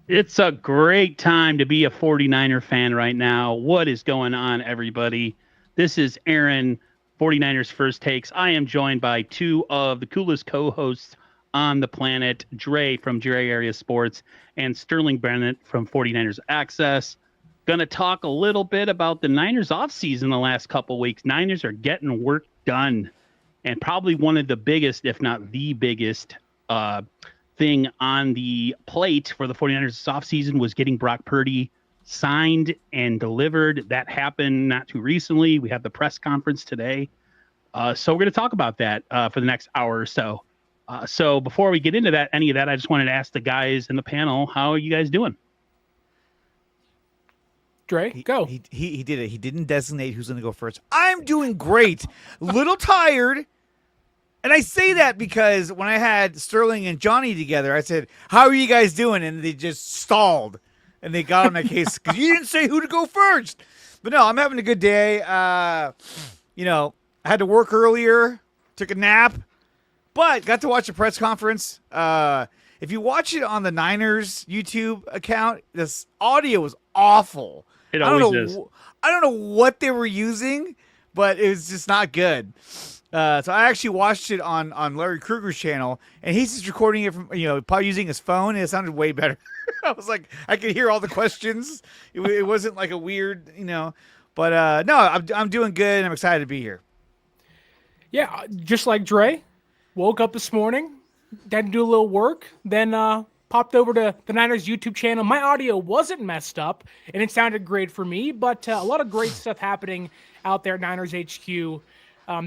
It's a great time to be a 49er fan right now. What is going on, everybody? This is Aaron, 49ers First Takes. I am joined by two of the coolest co hosts on the planet, Dre from Dre Area Sports and Sterling Bennett from 49ers Access. Going to talk a little bit about the Niners offseason the last couple weeks. Niners are getting work done, and probably one of the biggest, if not the biggest, uh, thing on the plate for the 49ers this offseason was getting Brock Purdy signed and delivered. That happened not too recently. We had the press conference today. So we're going to talk about that for the next hour or so. So before we get into that, any of that, I just wanted to ask the guys in the panel, how are you guys doing? Dre, He, go. he did it. He didn't designate who's going to go first. I'm doing great. Little tired. And I say that because when I had Sterling and Johnny together, I said, "How are you guys doing?" And they just stalled, and they got on my case because you didn't say who to go first. But no, I'm having a good day. I had to work earlier, took a nap, but got to watch the press conference. If you watch it on the Niners YouTube account, this audio was awful. It I don't always know. is. I don't know what they were using, but it was just not good. So I actually watched it on Larry Kruger's channel, and he's just recording it from probably using his phone, and it sounded way better. I was like, I could hear all the questions. It wasn't like a weird, But no, I'm doing good, and I'm excited to be here. Yeah, just like Dre, woke up this morning, had to do a little work, then popped over to the Niners YouTube channel. My audio wasn't messed up, and it sounded great for me, but a lot of great stuff happening out there at Niners HQ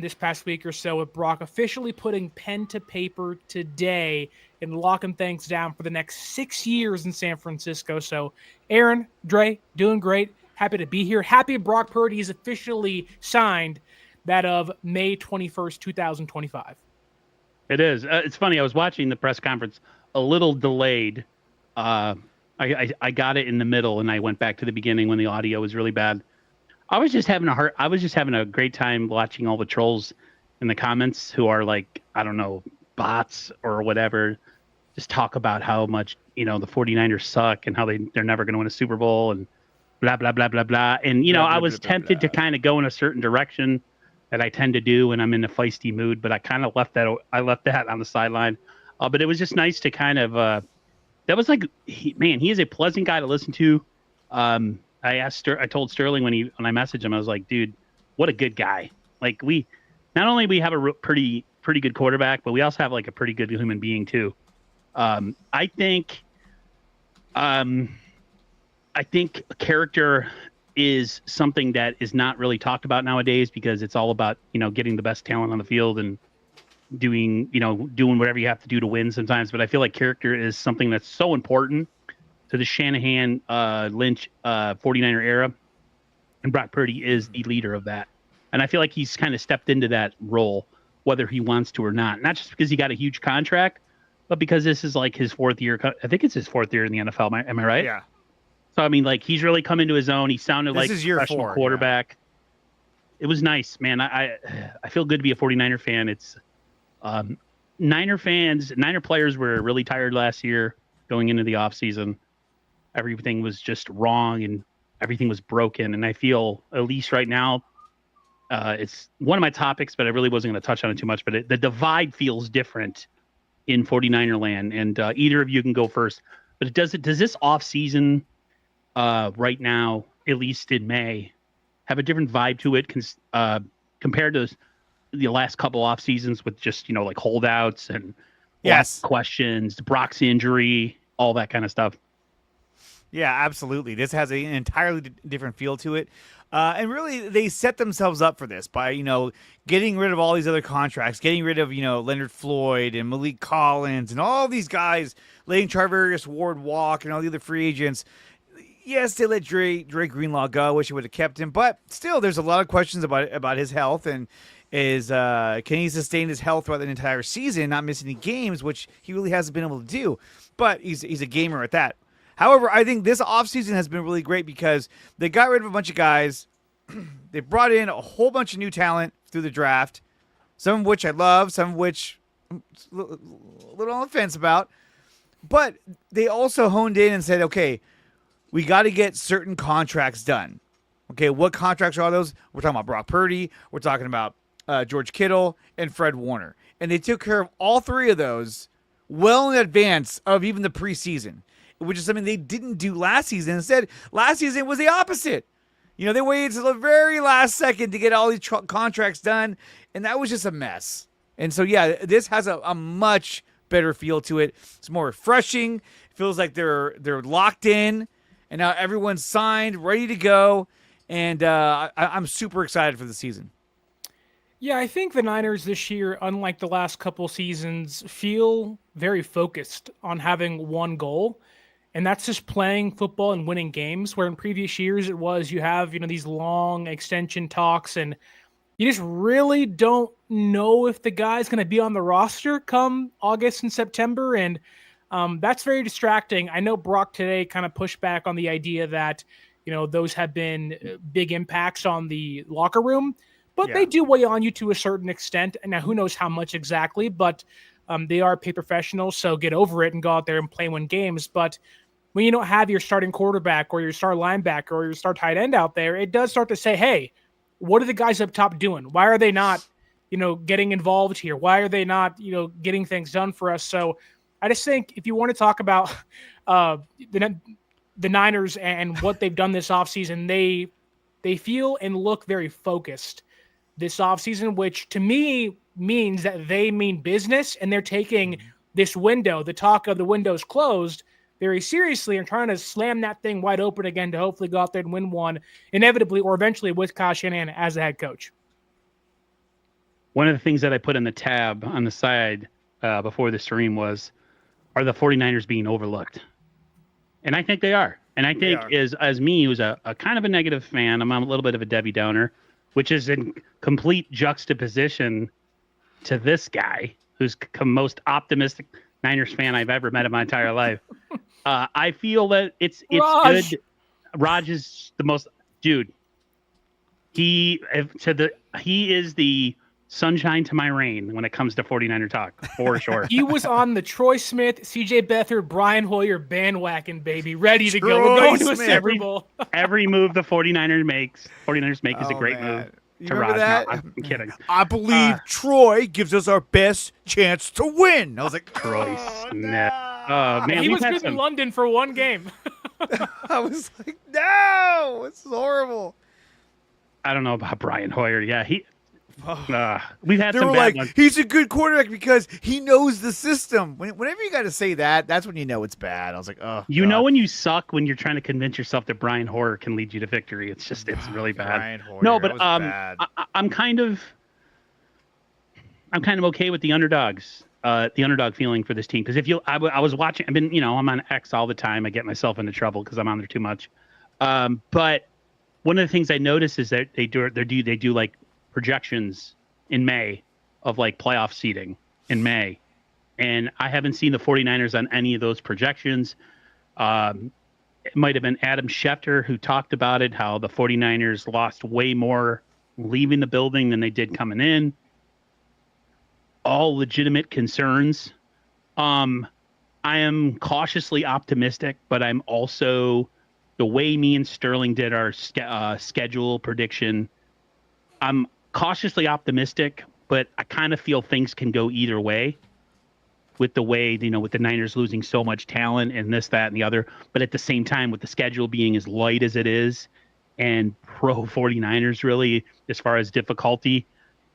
this past week or so, with Brock officially putting pen to paper today and locking things down for the next 6 years in San Francisco. So, Aaron, Dre, doing great. Happy to be here. Happy Brock Purdy is officially signed that of May 21st, 2025. It is. It's funny. I was watching the press conference a little delayed. Uh, I got it in the middle, and I went back to the beginning when the audio was really bad. I was just having a great time watching all the trolls in the comments who are like, I don't know, bots or whatever, just talk about how much, the 49ers suck and how they're never going to win a Super Bowl and blah, blah, blah, blah, blah. And, Blah, I blah, was blah, blah, tempted to blah. kind of go in a certain direction that I tend to do when I'm in a feisty mood, but I kind of I left that on the sideline. But it was just nice to kind of, that was like, he is a pleasant guy to listen to. I told Sterling when I messaged him, I was like, dude, what a good guy. Like not only we have a pretty good quarterback, but we also have like a pretty good human being too. I think, I think character is something that is not really talked about nowadays because it's all about, getting the best talent on the field and doing whatever you have to do to win sometimes. But I feel like character is something that's so important to the Shanahan Lynch 49er era. And Brock Purdy is the leader of that. And I feel like he's kind of stepped into that role, whether he wants to or not. Not just because he got a huge contract, but because this is like his fourth year. I think it's his fourth year in the NFL. Am I right? Yeah, So, I mean, like, he's really come into his own. He sounded this like is a year professional 4. quarterback. It was nice, man. I feel good to be a 49er fan. It's Niner players were really tired last year going into the offseason. Everything was just wrong and everything was broken. And I feel, at least right now, it's one of my topics, but I really wasn't going to touch on it too much. But the divide feels different in 49er land. And either of you can go first. But does this offseason right now, at least in May, have a different vibe to it compared to the last couple off seasons with just, like holdouts and Yes. questions, Brock's injury, all that kind of stuff? Yeah, absolutely. This has an entirely different feel to it. And really, they set themselves up for this by, getting rid of all these other contracts, getting rid of, Leonard Floyd and Malik Collins and all these guys, letting Charvarius Ward walk and all the other free agents. Yes, they let Dre Greenlaw go. I wish they would have kept him. But still, there's a lot of questions about his health and can he sustain his health throughout the entire season, not miss any games, which he really hasn't been able to do. But he's a gamer at that. However, I think this offseason has been really great because they got rid of a bunch of guys. They brought in a whole bunch of new talent through the draft, some of which I love, some of which I'm a little on the fence about. But they also honed in and said, okay, we got to get certain contracts done. Okay, what contracts are those? We're talking about Brock Purdy. We're talking about George Kittle and Fred Warner. And they took care of all three of those well in advance of even the preseason, which is something they didn't do last season. Instead, last season was the opposite. They waited until the very last second to get all these contracts done, and that was just a mess. And so, yeah, this has a much better feel to it. It's more refreshing. It feels like they're locked in, and now everyone's signed, ready to go. And I'm super excited for the season. Yeah, I think the Niners this year, unlike the last couple seasons, feel very focused on having one goal, and that's just playing football and winning games. Where in previous years it was you have these long extension talks, and you just really don't know if the guy's going to be on the roster come August and September, and that's very distracting. I know Brock today kind of pushed back on the idea that those have been big impacts on the locker room. But they do weigh on you to a certain extent. And now who knows how much exactly, but they are pay professionals, so get over it and go out there and play win games. But when you don't have your starting quarterback or your star linebacker or your star tight end out there, it does start to say, hey, what are the guys up top doing? Why are they not, getting involved here? Why are they not, getting things done for us? So I just think if you want to talk about the Niners and what they've done this offseason, they feel and look very focused this offseason, which to me means that they mean business and they're taking this window, the talk of the window's closed, very seriously and trying to slam that thing wide open again to hopefully go out there and win one inevitably or eventually with Kyle Shanahan as the head coach. One of the things that I put in the tab on the side before the stream was, are the 49ers being overlooked? And I think they are. And I think as me, who's a kind of a negative fan, I'm a little bit of a Debbie Downer, which is in complete juxtaposition to this guy, who's the most optimistic Niners fan I've ever met in my entire life. I feel that it's good. Raj is the most dude. He is the sunshine to my rain when it comes to 49er talk, for sure. He was on the Troy Smith, CJ Beathard, Brian Hoyer bandwagon, baby, ready to go. We're going to a Super Bowl. Every move the 49ers make is a great move. You remember that? No, I'm kidding. I believe Troy gives us our best chance to win. I was like, Troy Smith. Man, he was good in London for one game. I was like, no, this is horrible. I don't know about Brian Hoyer. Yeah, we've had some bad ones. He's a good quarterback because he knows the system. Whenever you got to say that, that's when you know it's bad. I was like, oh, you know when you suck when you're trying to convince yourself that Brian Hoyer can lead you to victory. It's really bad. Brian Hoyer, no, but I'm kind of okay with the underdogs. The underdog feeling for this team, because I was watching. I'm on X all the time. I get myself into trouble because I'm on there too much. But one of the things I noticed is that they do like projections in May of like playoff seeding in May. And I haven't seen the 49ers on any of those projections. It might have been Adam Schefter who talked about it, how the 49ers lost way more leaving the building than they did coming in. All legitimate concerns. I am cautiously optimistic, but I'm also, the way me and Sterling did our schedule prediction, I'm cautiously optimistic, but I kind of feel things can go either way with the way, with the Niners losing so much talent and this, that, and the other. But at the same time, with the schedule being as light as it is and pro 49ers really, as far as difficulty,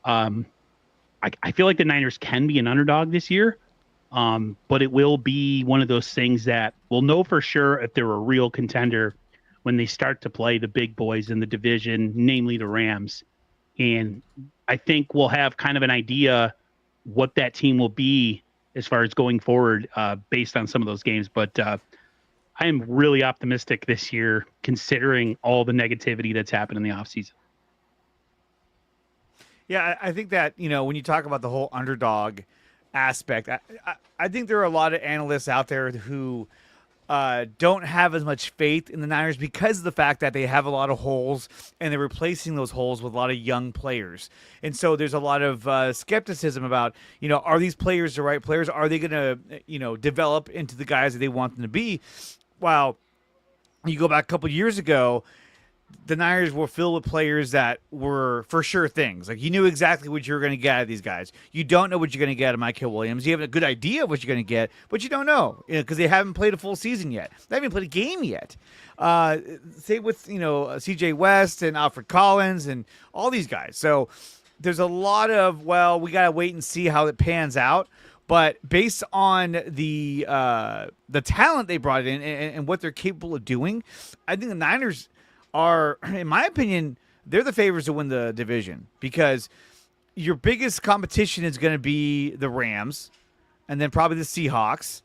I feel like the Niners can be an underdog this year. But it will be one of those things that we'll know for sure if they're a real contender when they start to play the big boys in the division, namely the Rams. And I think we'll have kind of an idea what that team will be as far as going forward based on some of those games. But I am really optimistic this year, considering all the negativity that's happened in the offseason. Yeah, I think that, when you talk about the whole underdog aspect, I think there are a lot of analysts out there who don't have as much faith in the Niners because of the fact that they have a lot of holes and they're replacing those holes with a lot of young players. And so there's a lot of skepticism about, are these players the right players? Are they going to, develop into the guys that they want them to be? While you go back a couple years ago, the Niners were filled with players that were for sure things. Like, you knew exactly what you were going to get out of these guys. You don't know what you're going to get out of Mike Williams. You have a good idea of what you're going to get, but you don't know because they haven't played a full season yet. They haven't played a game yet. Same with, CJ West and Alfred Collins and all these guys. So there's a lot of, we got to wait and see how it pans out. But based on the talent they brought in and what they're capable of doing, I think the Niners are, in my opinion, they're the favorites to win the division because your biggest competition is going to be the Rams and then probably the Seahawks.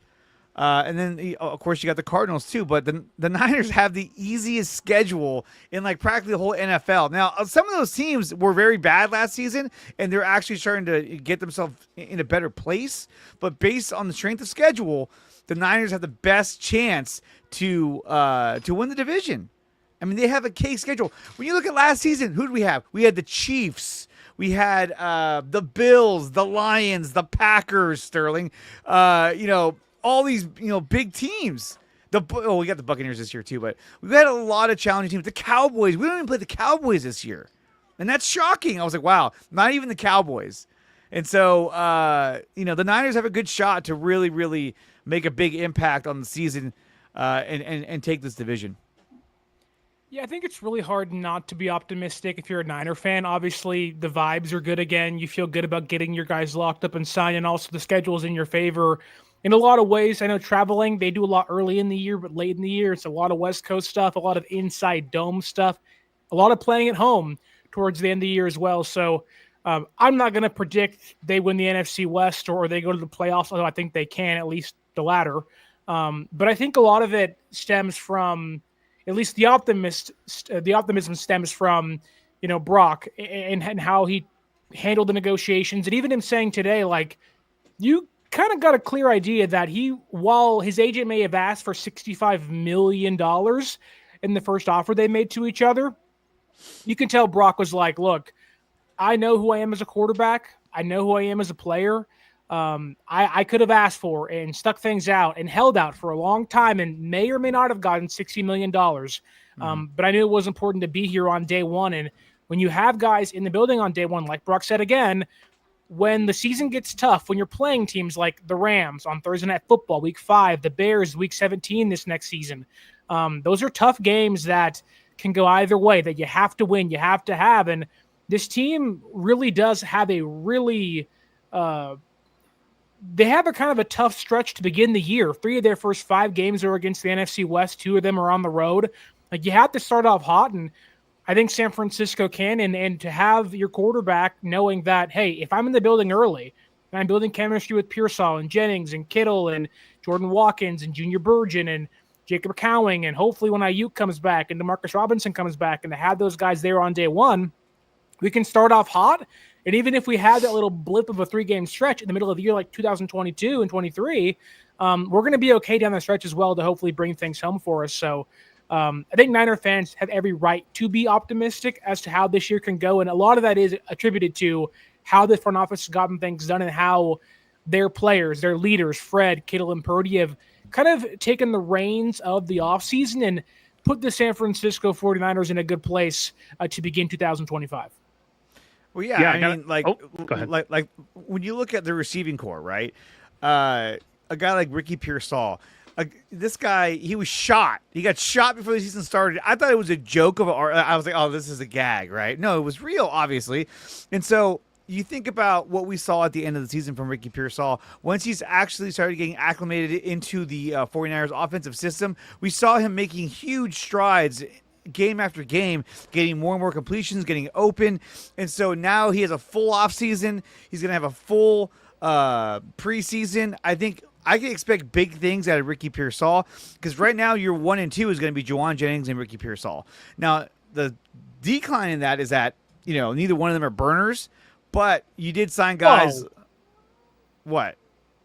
And then, of course, you got the Cardinals too. But the Niners have the easiest schedule in practically the whole NFL. Now, some of those teams were very bad last season, and they're actually starting to get themselves in a better place. But based on the strength of schedule, the Niners have the best chance to win the division. I mean, they have a cake schedule. When you look at last season, who did we have? We had the Chiefs. We had the Bills, the Lions, the Packers, Sterling. All these, big teams. We got the Buccaneers this year too, but we've had a lot of challenging teams. The Cowboys. We don't even play the Cowboys this year. And that's shocking. I was like, wow, not even the Cowboys. And so, the Niners have a good shot to really, really make a big impact on the season and take this division. Yeah, I think it's really hard not to be optimistic if you're a Niner fan. Obviously, the vibes are good again. You feel good about getting your guys locked up and signed, and also the schedule's in your favor in a lot of ways. I know traveling, they do a lot early in the year, but late in the year, it's a lot of West Coast stuff, a lot of inside dome stuff, a lot of playing at home towards the end of the year as well. So I'm not going to predict they win the NFC West or they go to the playoffs, although I think they can, at least the latter. But I think a lot of it stems from, at least the optimism stems from, Brock and how he handled the negotiations. And even him saying today, you kind of got a clear idea that while his agent may have asked for $65 million in the first offer they made to each other, you can tell Brock was like, look, I know who I am as a quarterback. I know who I am as a player. I could have asked for and stuck things out and held out for a long time and may or may not have gotten $60 million. But I knew it was important to be here on day one. And when you have guys in the building on day one, like Brock said again, when the season gets tough, when you're playing teams like the Rams on Thursday Night Football, Week 5, the Bears, Week 17 this next season, those are tough games that can go either way, that you have to win, you have to have. And this team really does have a really they have a kind of a tough stretch to begin the year. 3 of their first 5 games are against the NFC West. 2 of them are on the road. You have to start off hot, and I think San Francisco can. And to have your quarterback knowing that, hey, if I'm in the building early and I'm building chemistry with Pearsall and Jennings and Kittle and Jordan Watkins and Junior Burgeon and Jacob Cowing, and hopefully when Ayuk comes back and DeMarcus Robinson comes back, and to have those guys there on day one, we can start off hot. And even if we have that little blip of a 3-game stretch in the middle of the year, like 2022 and 23, we're going to be okay down the stretch as well to hopefully bring things home for us. So I think Niner fans have every right to be optimistic as to how this year can go. And a lot of that is attributed to how the front office has gotten things done and how their players, their leaders, Fred, Kittle, and Purdy, have kind of taken the reins of the offseason and put the San Francisco 49ers in a good place to begin 2025. Well, yeah, I mean, like when you look at the receiving core, right? A guy like Ricky Pearsall, this guy, he was shot. He got shot before the season started. I thought it was a joke I was like, oh, this is a gag, right? No, it was real, obviously. And so you think about what we saw at the end of the season from Ricky Pearsall. Once he's actually started getting acclimated into the 49ers offensive system, we saw him making huge strides game after game, getting more and more completions, getting open. And so now he has a full offseason. He's going to have a full preseason. I think I can expect big things out of Ricky Pearsall because right now your 1 and 2 is going to be Juwan Jennings and Ricky Pearsall. Now, the decline in that is that, neither one of them are burners, but you did sign guys. Whoa. What?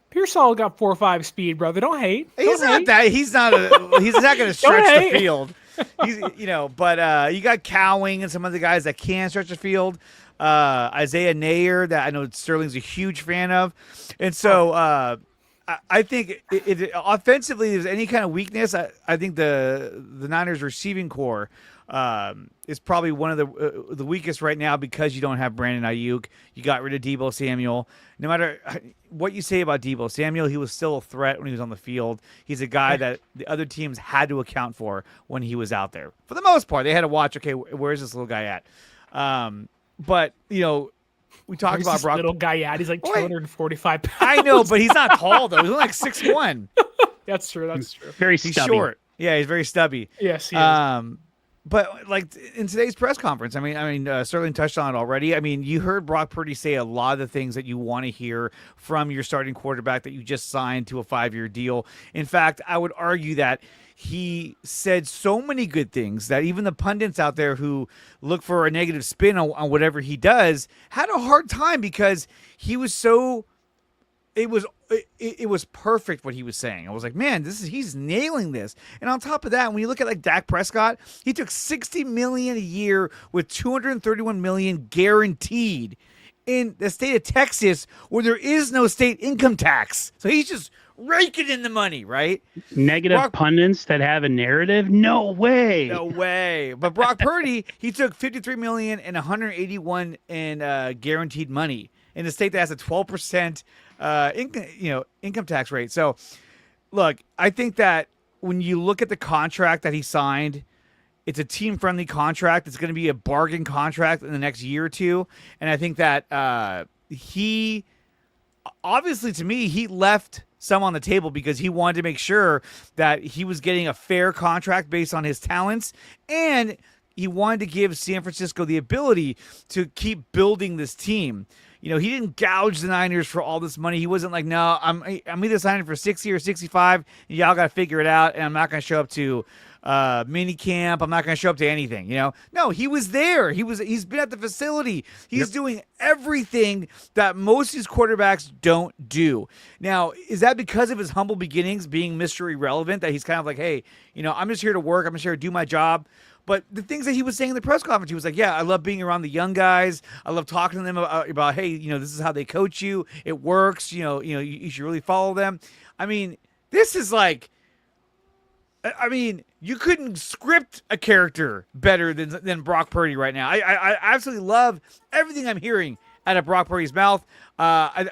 Pearsall got 4.5 speed, brother. Don't hate. He's Don't not hate. that. He's not going to stretch the hate. field. He's, but you got Cowing and some other guys that can stretch the field. Isaiah Nayer, that I know Sterling's a huge fan of, and so I think offensively, if there's any kind of weakness, I think the Niners receiving core is probably one of the weakest right now because you don't have Brandon Ayuk. You got rid of Deebo Samuel. No matter what you say about Deebo Samuel, he was still a threat when he was on the field. He's a guy that the other teams had to account for when he was out there. For the most part, they had to watch, okay, where's this little guy at? But, we talked about Brock. Little guy at. He's like 245 pounds. I know, but he's not tall, though. He's only like 6'1". That's true. That's true. Very He's stubby. short. Yeah, he's very stubby. Yes, he is. But like in today's press conference, I mean, Sterling touched on it already. I mean, you heard Brock Purdy say a lot of the things that you want to hear from your starting quarterback that you just signed to a 5-year deal. In fact, I would argue that he said so many good things that even the pundits out there who look for a negative spin on whatever he does had a hard time because he was so. It was perfect what he was saying. I was like, man, he's nailing this. And on top of that, when you look at like Dak Prescott, he took $60 million a year with $231 million guaranteed in the state of Texas, where there is no state income tax. So he's just raking in the money, right? Negative pundits that have a narrative? No way. No way. But Brock Purdy, he took $53 million and $181 in guaranteed money in a state that has a 12% income tax rate. So, look, I think that when you look at the contract that he signed, it's a team-friendly contract. It's going to be a bargain contract in the next year or two. And I think that he, obviously to me, he left some on the table because he wanted to make sure that he was getting a fair contract based on his talents, and he wanted to give San Francisco the ability to keep building this team. He didn't gouge the Niners for all this money. He wasn't like, no, I'm either signing for 60 or 65, and y'all got to figure it out, and I'm not going to show up to mini camp. I'm not going to show up to anything, No, he was there. He's been at the facility. He's doing everything that most of these quarterbacks don't do. Now, is that because of his humble beginnings being Mr. Irrelevant, that he's kind of like, hey, I'm just here to work. I'm just here to do my job. But the things that he was saying in the press conference, he was like, yeah, I love being around the young guys. I love talking to them about hey, this is how they coach you. It works. You should really follow them. I mean, this is like, you couldn't script a character better than Brock Purdy right now. I absolutely love everything I'm hearing out of Brock Purdy's mouth. And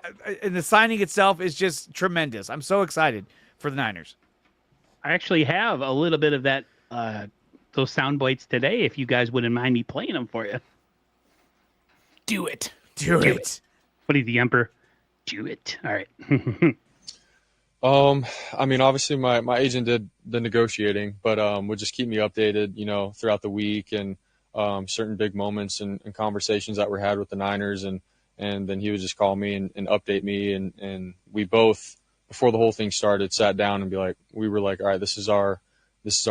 the signing itself is just tremendous. I'm so excited for the Niners. I actually have a little bit of that, those sound bites today, if you guys wouldn't mind me playing them for you. Do it. Do it. What are you, the Emperor? Do it. All right. Obviously my agent did the negotiating, but would just keep me updated, throughout the week, and certain big moments and conversations that were had with the Niners, and then he would just call me and update me, and we both, before the whole thing started, sat down and we were like, all right, this is our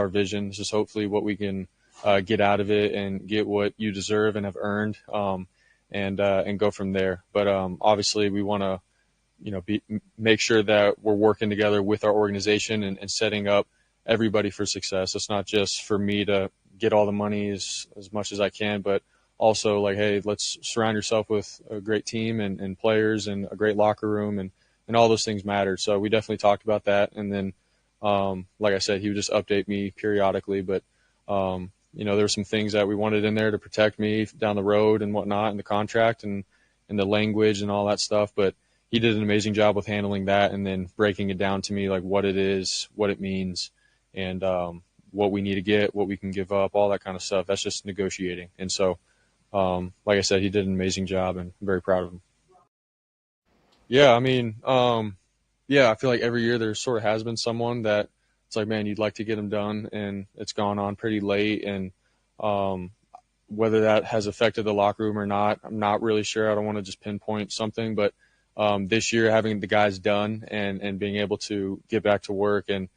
vision. This is hopefully what we can get out of it and get what you deserve and have earned, and go from there. But obviously we want to, make sure that we're working together with our organization and setting up everybody for success. It's not just for me to get all the money as much as I can, but also like, hey, let's surround yourself with a great team and players and a great locker room, and all those things matter. So we definitely talked about that. And then, like I said, he would just update me periodically, but, there were some things that we wanted in there to protect me down the road and whatnot, and the contract and the language and all that stuff. But he did an amazing job with handling that and then breaking it down to me, like what it is, what it means, and what we need to get, what we can give up, all that kind of stuff. That's just negotiating. And so, like I said, he did an amazing job, and I'm very proud of him. Yeah, I feel like every year there sort of has been someone that it's like, man, you'd like to get them done, and it's gone on pretty late. And whether that has affected the locker room or not, I'm not really sure. I don't want to just pinpoint something, but this year having the guys done and being able to get back to work and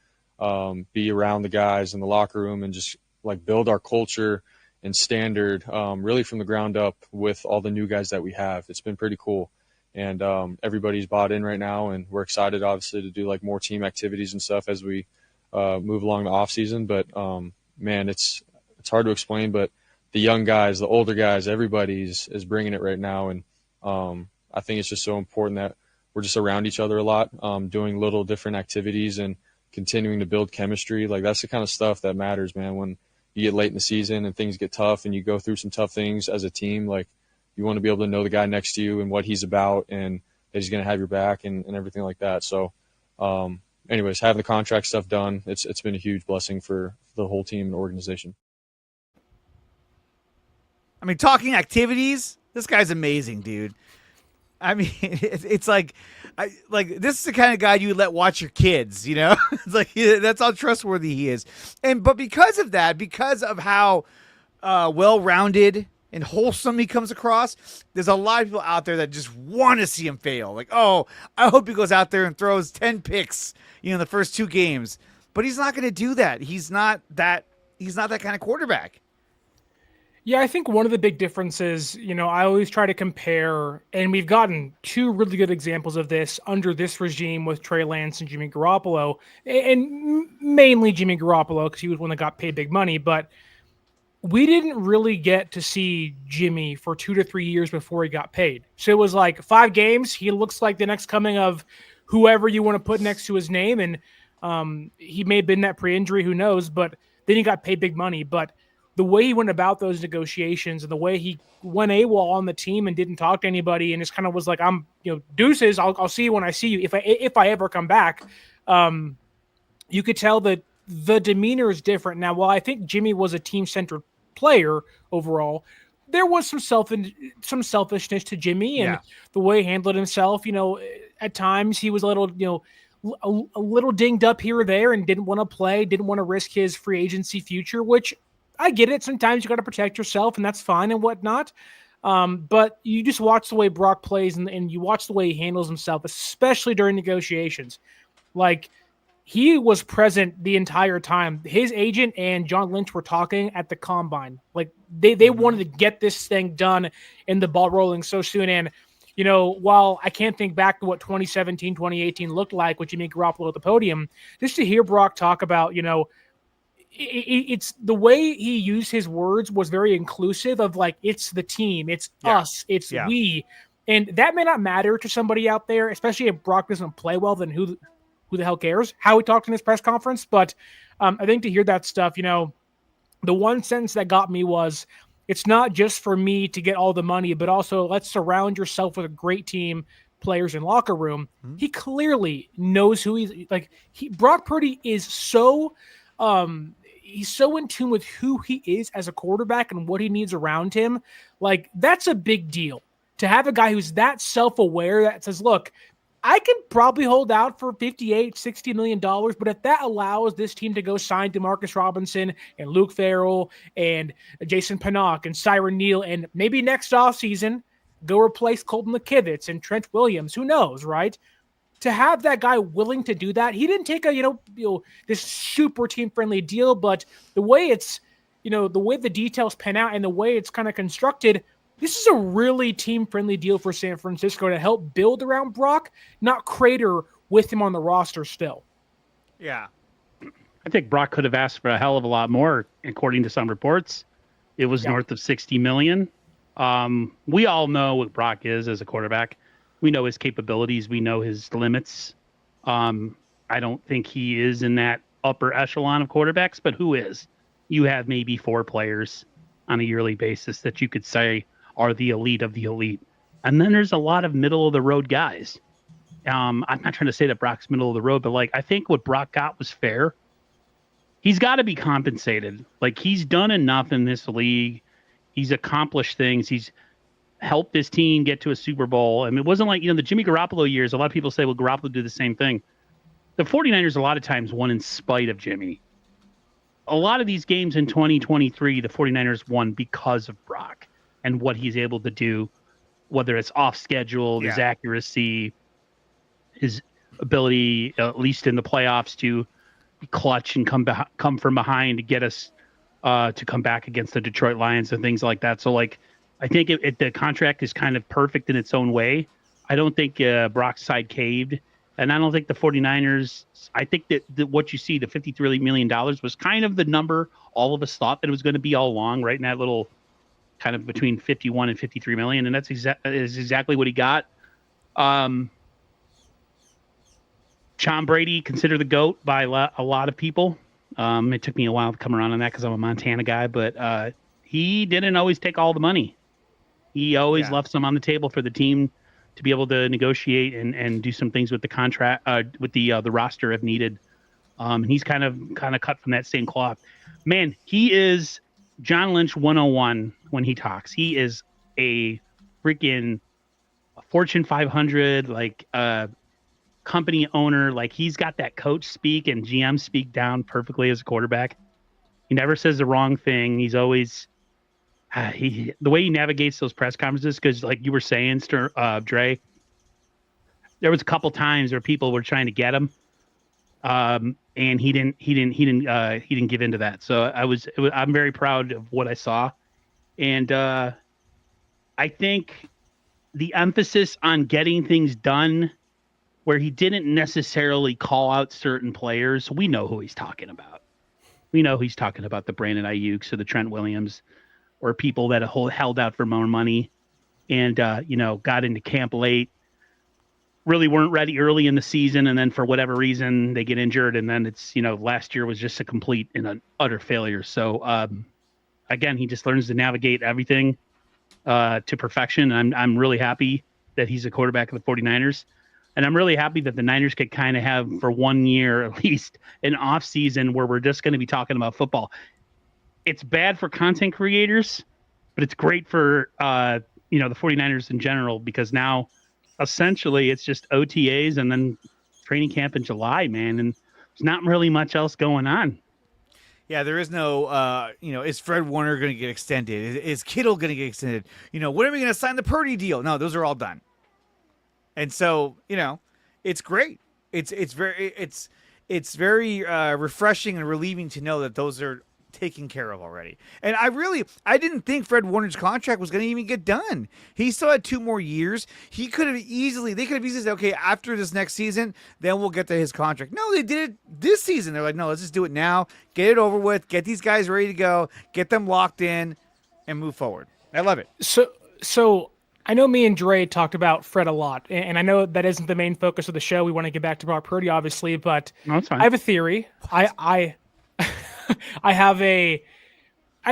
be around the guys in the locker room and just like build our culture and standard really from the ground up with all the new guys that we have. It's been pretty cool. and everybody's bought in right now, and we're excited obviously to do like more team activities and stuff as we move along the off season. But man, it's hard to explain, but the young guys, the older guys, everybody's is bringing it right now, and I think it's just so important that we're just around each other a lot, doing little different activities and continuing to build chemistry. Like that's the kind of stuff that matters, man. When you get late in the season and things get tough and you go through some tough things as a team, like you want to be able to know the guy next to you and what he's about and that he's going to have your back and everything like that. So anyways, having the contract stuff done, it's been a huge blessing for the whole team and organization. I mean, talking activities, this guy's amazing, dude. I mean, it's like, this is the kind of guy you would let watch your kids, you know? It's like, that's how trustworthy he is. But because of that, because of how well-rounded and wholesome he comes across, there's a lot of people out there that just want to see him fail. Like, oh, I hope he goes out there and throws 10 picks, in the first 2 games. But he's not going to do that. He's not that kind of quarterback. Yeah, I think one of the big differences, I always try to compare, and we've gotten 2 really good examples of this under this regime with Trey Lance and Jimmy Garoppolo, and mainly Jimmy Garoppolo because he was one that got paid big money, but we didn't really get to see Jimmy for 2 to 3 years before he got paid. So it was like 5 games. He looks like the next coming of whoever you want to put next to his name, and he may have been that pre-injury, who knows, but then he got paid big money. But the way he went about those negotiations and the way he went AWOL on the team and didn't talk to anybody and just kind of was like, I'm, deuces, I'll see you when I see you. If I ever come back, you could tell that the demeanor is different. Now, while I think Jimmy was a team-centered player overall, there was some selfishness to Jimmy and the way he handled himself. At times he was a little, a little dinged up here or there and didn't want to play, didn't want to risk his free agency future, which I get it. Sometimes you got to protect yourself, and that's fine and whatnot. But you just watch the way Brock plays and you watch the way he handles himself, especially during negotiations. Like, he was present the entire time. His agent and John Lynch were talking at the combine. Like, they wanted to get this thing done and the ball rolling so soon. And, while I can't think back to what 2017, 2018 looked like with Jimmy Garoppolo at the podium, just to hear Brock talk about, it's the way he used his words was very inclusive of like, it's the team, it's us, it's we. And that may not matter to somebody out there, especially if Brock doesn't play well, then who the hell cares how he talked in his press conference? But I think to hear that stuff, the one sentence that got me was, it's not just for me to get all the money, but also let's surround yourself with a great team, players in locker room. Mm-hmm. He clearly knows who he's like. Brock Purdy is so he's so in tune with who he is as a quarterback and what he needs around him. Like, that's a big deal to have a guy who's that self-aware that says, look, I can probably hold out for $58-60 million, but if that allows this team to go sign DeMarcus Robinson and Luke Farrell and Jason Pinnock and Siren Neal, and maybe next offseason go replace Colton McKivitz and Trent Williams, who knows, right? To have that guy willing to do that, he didn't take a this super team friendly deal, but the way it's the way the details pan out and the way it's kind of constructed, this is a really team friendly deal for San Francisco to help build around Brock, not crater with him on the roster still. Yeah, I think Brock could have asked for a hell of a lot more. According to some reports, it was north of $60 million. We all know what Brock is as a quarterback. We know his capabilities. We know his limits. I don't think he is in that upper echelon of quarterbacks, but who is? You have maybe 4 players on a yearly basis that you could say are the elite of the elite. And then there's a lot of middle of the road guys. I'm not trying to say that Brock's middle of the road, but like, I think what Brock got was fair. He's got to be compensated. Like, he's done enough in this league. He's accomplished things. He's helped this team get to a Super Bowl. I mean, it wasn't like, the Jimmy Garoppolo years. A lot of people say, well, Garoppolo did the same thing. The 49ers a lot of times won in spite of Jimmy. A lot of these games in 2023, the 49ers won because of Brock and what he's able to do, whether it's off schedule, his accuracy, his ability, at least in the playoffs, to be clutch and come from behind to get us to come back against the Detroit Lions and things like that. So, like, I think the contract is kind of perfect in its own way. I don't think Brock's side caved. And I don't think the 49ers, I think that what you see, the $53 million was kind of the number all of us thought that it was going to be all along, right in that little kind of between 51 and 53 million. And that's exactly what he got. Tom Brady, considered the GOAT by a lot of people. It took me a while to come around on that because I'm a Montana guy, but he didn't always take all the money. He always left some on the table for the team to be able to negotiate and do some things with the contract, with the roster if needed. And he's kind of cut from that same cloth. Man, he is John Lynch 101 when he talks. He is a freaking Fortune 500 company owner. Like, he's got that coach speak and GM speak down perfectly as a quarterback. He never says the wrong thing. He's always the way he navigates those press conferences, because like you were saying, Dre, there was a couple times where people were trying to get him, and he didn't give into that. So I'm very proud of what I saw, and I think the emphasis on getting things done, where he didn't necessarily call out certain players. We know who he's talking about. We know he's talking about the Brandon Ayuk's or the Trent Williams, or people that held out for more money and, got into camp late, really weren't ready early in the season. And then for whatever reason, they get injured. And then it's, last year was just a complete and an utter failure. So, again, he just learns to navigate everything to perfection. And I'm really happy that he's a quarterback of the 49ers. And I'm really happy that the Niners could kind of have, for 1 year at least, an off season where we're just going to be talking about football. It's bad for content creators, but it's great for, the 49ers in general, because now essentially it's just OTAs and then training camp in July, man. And there's not really much else going on. Yeah, there is no, is Fred Warner going to get extended? Is Kittle going to get extended? When are we going to sign the Purdy deal? No, those are all done. And so, it's great. It's very refreshing and relieving to know that those are taken care of already. And I didn't think Fred Warner's contract was going to even get done. He still had 2 more years. They could have easily said, okay, after this next season, then we'll get to his contract. No, they did it this season. They're like, no, let's just do it now. Get it over with. Get these guys ready to go. Get them locked in and move forward. I love it. So I know me and Dre talked about Fred a lot, and I know that isn't the main focus of the show. We want to get back to Brock Purdy, obviously, but no, it's fine. I have a theory. I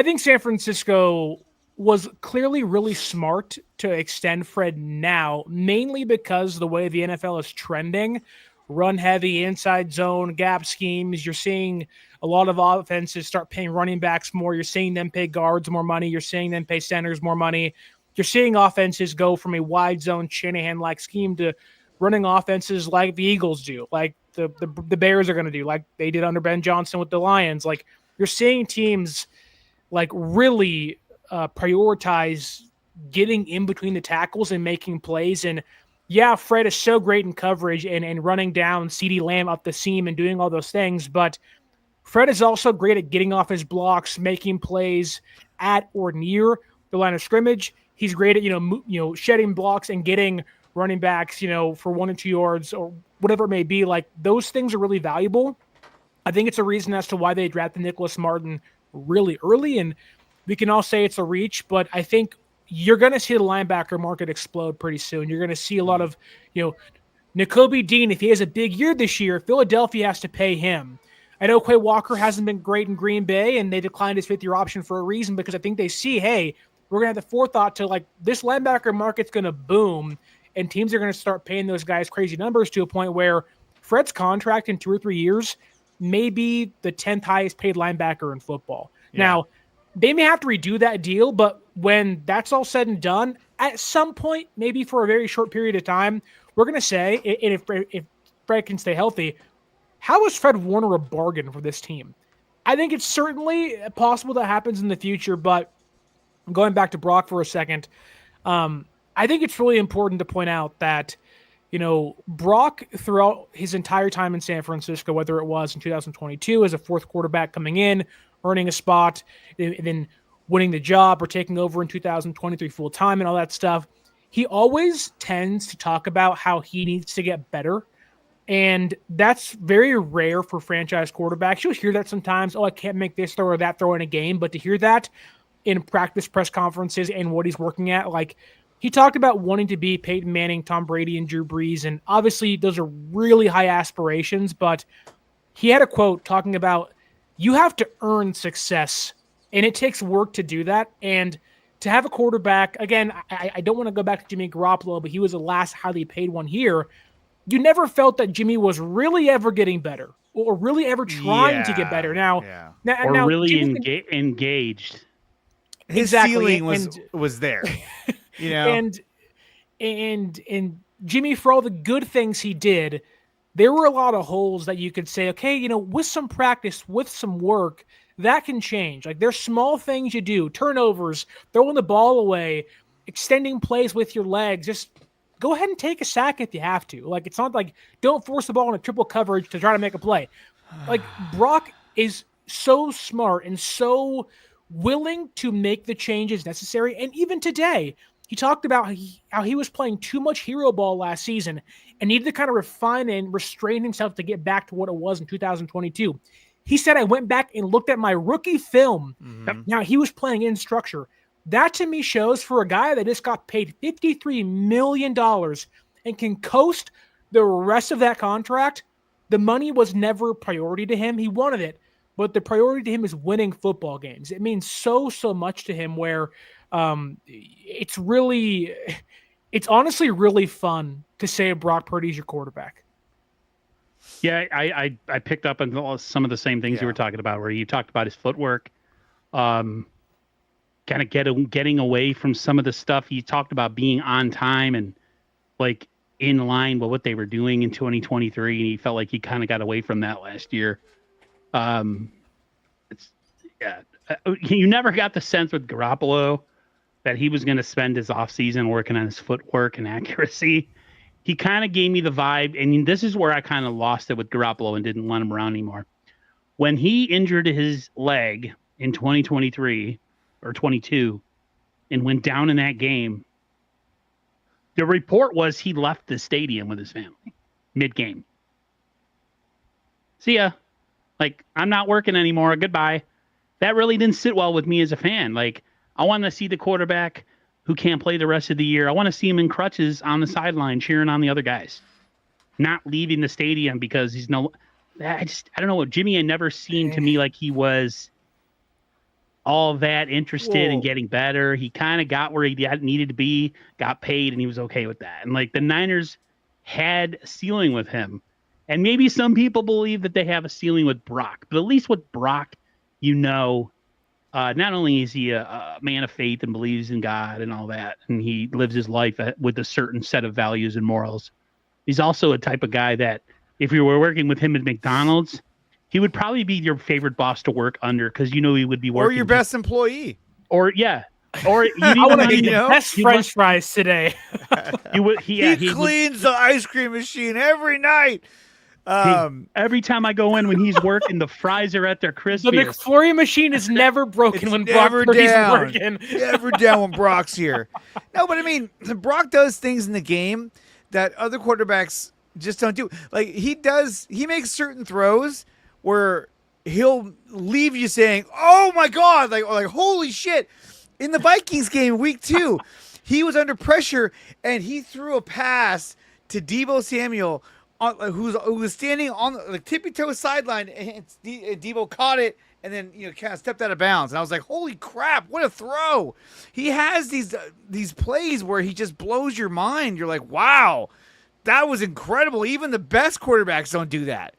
think San Francisco was clearly really smart to extend Fred now, mainly because the way the NFL is trending, run heavy, inside zone, gap schemes. You're seeing a lot of offenses start paying running backs more. You're seeing them pay guards more money. You're seeing them pay centers more money. You're seeing offenses go from a wide zone Shanahan-like scheme to running offenses like the Eagles do, like the Bears are going to do, like they did under Ben Johnson with the Lions. Like, you're seeing teams like really prioritize getting in between the tackles and making plays. And yeah, Fred is so great in coverage and running down CeeDee Lamb up the seam and doing all those things, but Fred is also great at getting off his blocks, making plays at or near the line of scrimmage. He's great at, shedding blocks and getting running backs, for 1 or 2 yards or whatever it may be. Like, those things are really valuable. I think it's a reason as to why they drafted Nicholas Martin really early. And we can all say it's a reach, but I think you're going to see the linebacker market explode pretty soon. You're going to see a lot of, Nakobe Dean. If he has a big year this year, Philadelphia has to pay him. I know Quay Walker hasn't been great in Green Bay, and they declined his 5th-year option for a reason, because I think they see, hey, we're going to have the forethought to, like, this linebacker market's going to boom, and teams are going to start paying those guys crazy numbers to a point where Fred's contract in 2 or 3 years may be the 10th highest paid linebacker in football. Yeah. Now, they may have to redo that deal, but when that's all said and done, at some point, maybe for a very short period of time, we're going to say, and if Fred can stay healthy, how is Fred Warner a bargain for this team? I think it's certainly possible that happens in the future, but going back to Brock for a second, I think it's really important to point out that, Brock, throughout his entire time in San Francisco, whether it was in 2022 as a 4th quarterback coming in, earning a spot, and then winning the job, or taking over in 2023 full time and all that stuff, he always tends to talk about how he needs to get better. And that's very rare for franchise quarterbacks. You'll hear that sometimes. Oh, I can't make this throw or that throw in a game. But to hear that in practice press conferences and what he's working at, like he talked about wanting to be Peyton Manning, Tom Brady, and Drew Brees. And obviously those are really high aspirations. But he had a quote talking about you have to earn success. And it takes work to do that. And to have a quarterback, again, I don't want to go back to Jimmy Garoppolo, but he was the last highly paid one here. You never felt that Jimmy was really ever getting better or really ever trying to get better. Now, really engaged. His ceiling was there, you know. And Jimmy, for all the good things he did, there were a lot of holes that you could say, okay, you know, with some practice, with some work, that can change. Like there's small things you do, turnovers, throwing the ball away, extending plays with your legs, just go ahead and take a sack if you have to. Like, it's not like don't force the ball in a triple coverage to try to make a play. Like, Brock is so smart and so willing to make the changes necessary. And even today, he talked about how he was playing too much hero ball last season and needed to kind of refine and restrain himself to get back to what it was in 2022. He said, I went back and looked at my rookie film. Mm-hmm. Now, he was playing in structure. That to me shows for a guy that just got paid $53 million and can coast the rest of that contract, the money was never a priority to him. He wanted it, but the priority to him is winning football games. It means so much to him where it's honestly really fun to say Brock Purdy is your quarterback. Yeah, I picked up on some of the same things you were talking about, where you talked about his footwork, kind of getting away from some of the stuff. He talked about being on time and like in line with what they were doing in 2023, and he felt like he kind of got away from that last year. You never got the sense with Garoppolo that he was going to spend his offseason working on his footwork and accuracy. He kind of gave me the vibe, and this is where I kind of lost it with Garoppolo and didn't want him around anymore. When he injured his leg in 2023 or 22 and went down in that game, the report was he left the stadium with his family mid-game. See ya. Like, I'm not working anymore. Goodbye. That really didn't sit well with me as a fan. Like, I want to see the quarterback who can't play the rest of the year. I want to see him in crutches on the sideline cheering on the other guys, not leaving the stadium because he's I don't know. Jimmy had never seemed to me like he was all that interested in getting better. He kind of got where he needed to be, got paid, and he was okay with that. And like the Niners had a ceiling with him. And maybe some people believe that they have a ceiling with Brock, but at least with Brock, not only is he a man of faith and believes in God and all that, and he lives his life with a certain set of values and morals, he's also a type of guy that if you were working with him at McDonald's, he would probably be your favorite boss to work under because he would be working. Or your best employee. Or, yeah. Or you I want to be the best French fries today. He cleans the ice cream machine every night. Every time I go in when he's working, the fries are at their crispiest. The McFlurry machine is never broken when Brock Purdy's working. Never down when Brock's here. No, but I mean, Brock does things in the game that other quarterbacks just don't do. Like he makes certain throws where he'll leave you saying, "Oh my God!" Like holy shit. In the Vikings game, week 2, he was under pressure and he threw a pass to Deebo Samuel. Who was standing on the tippy-toe sideline, and Deebo caught it and then kind of stepped out of bounds. And I was like, "Holy crap! What a throw!" He has these plays where he just blows your mind. You're like, "Wow, that was incredible!" Even the best quarterbacks don't do that.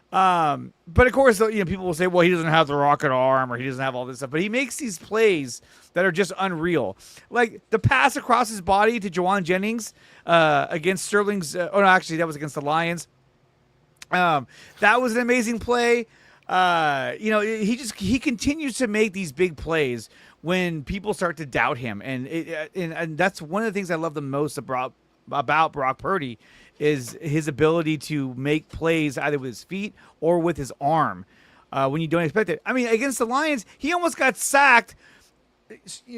But of course, people will say, "Well, he doesn't have the rocket arm, or he doesn't have all this stuff." But he makes these plays that are just unreal, like the pass across his body to Jawan Jennings against Sterling's. Actually, that was against the Lions. That was an amazing play. He continues to make these big plays when people start to doubt him, and that's one of the things I love the most about Brock Purdy is his ability to make plays either with his feet or with his arm when you don't expect it. I mean, against the Lions, he almost got sacked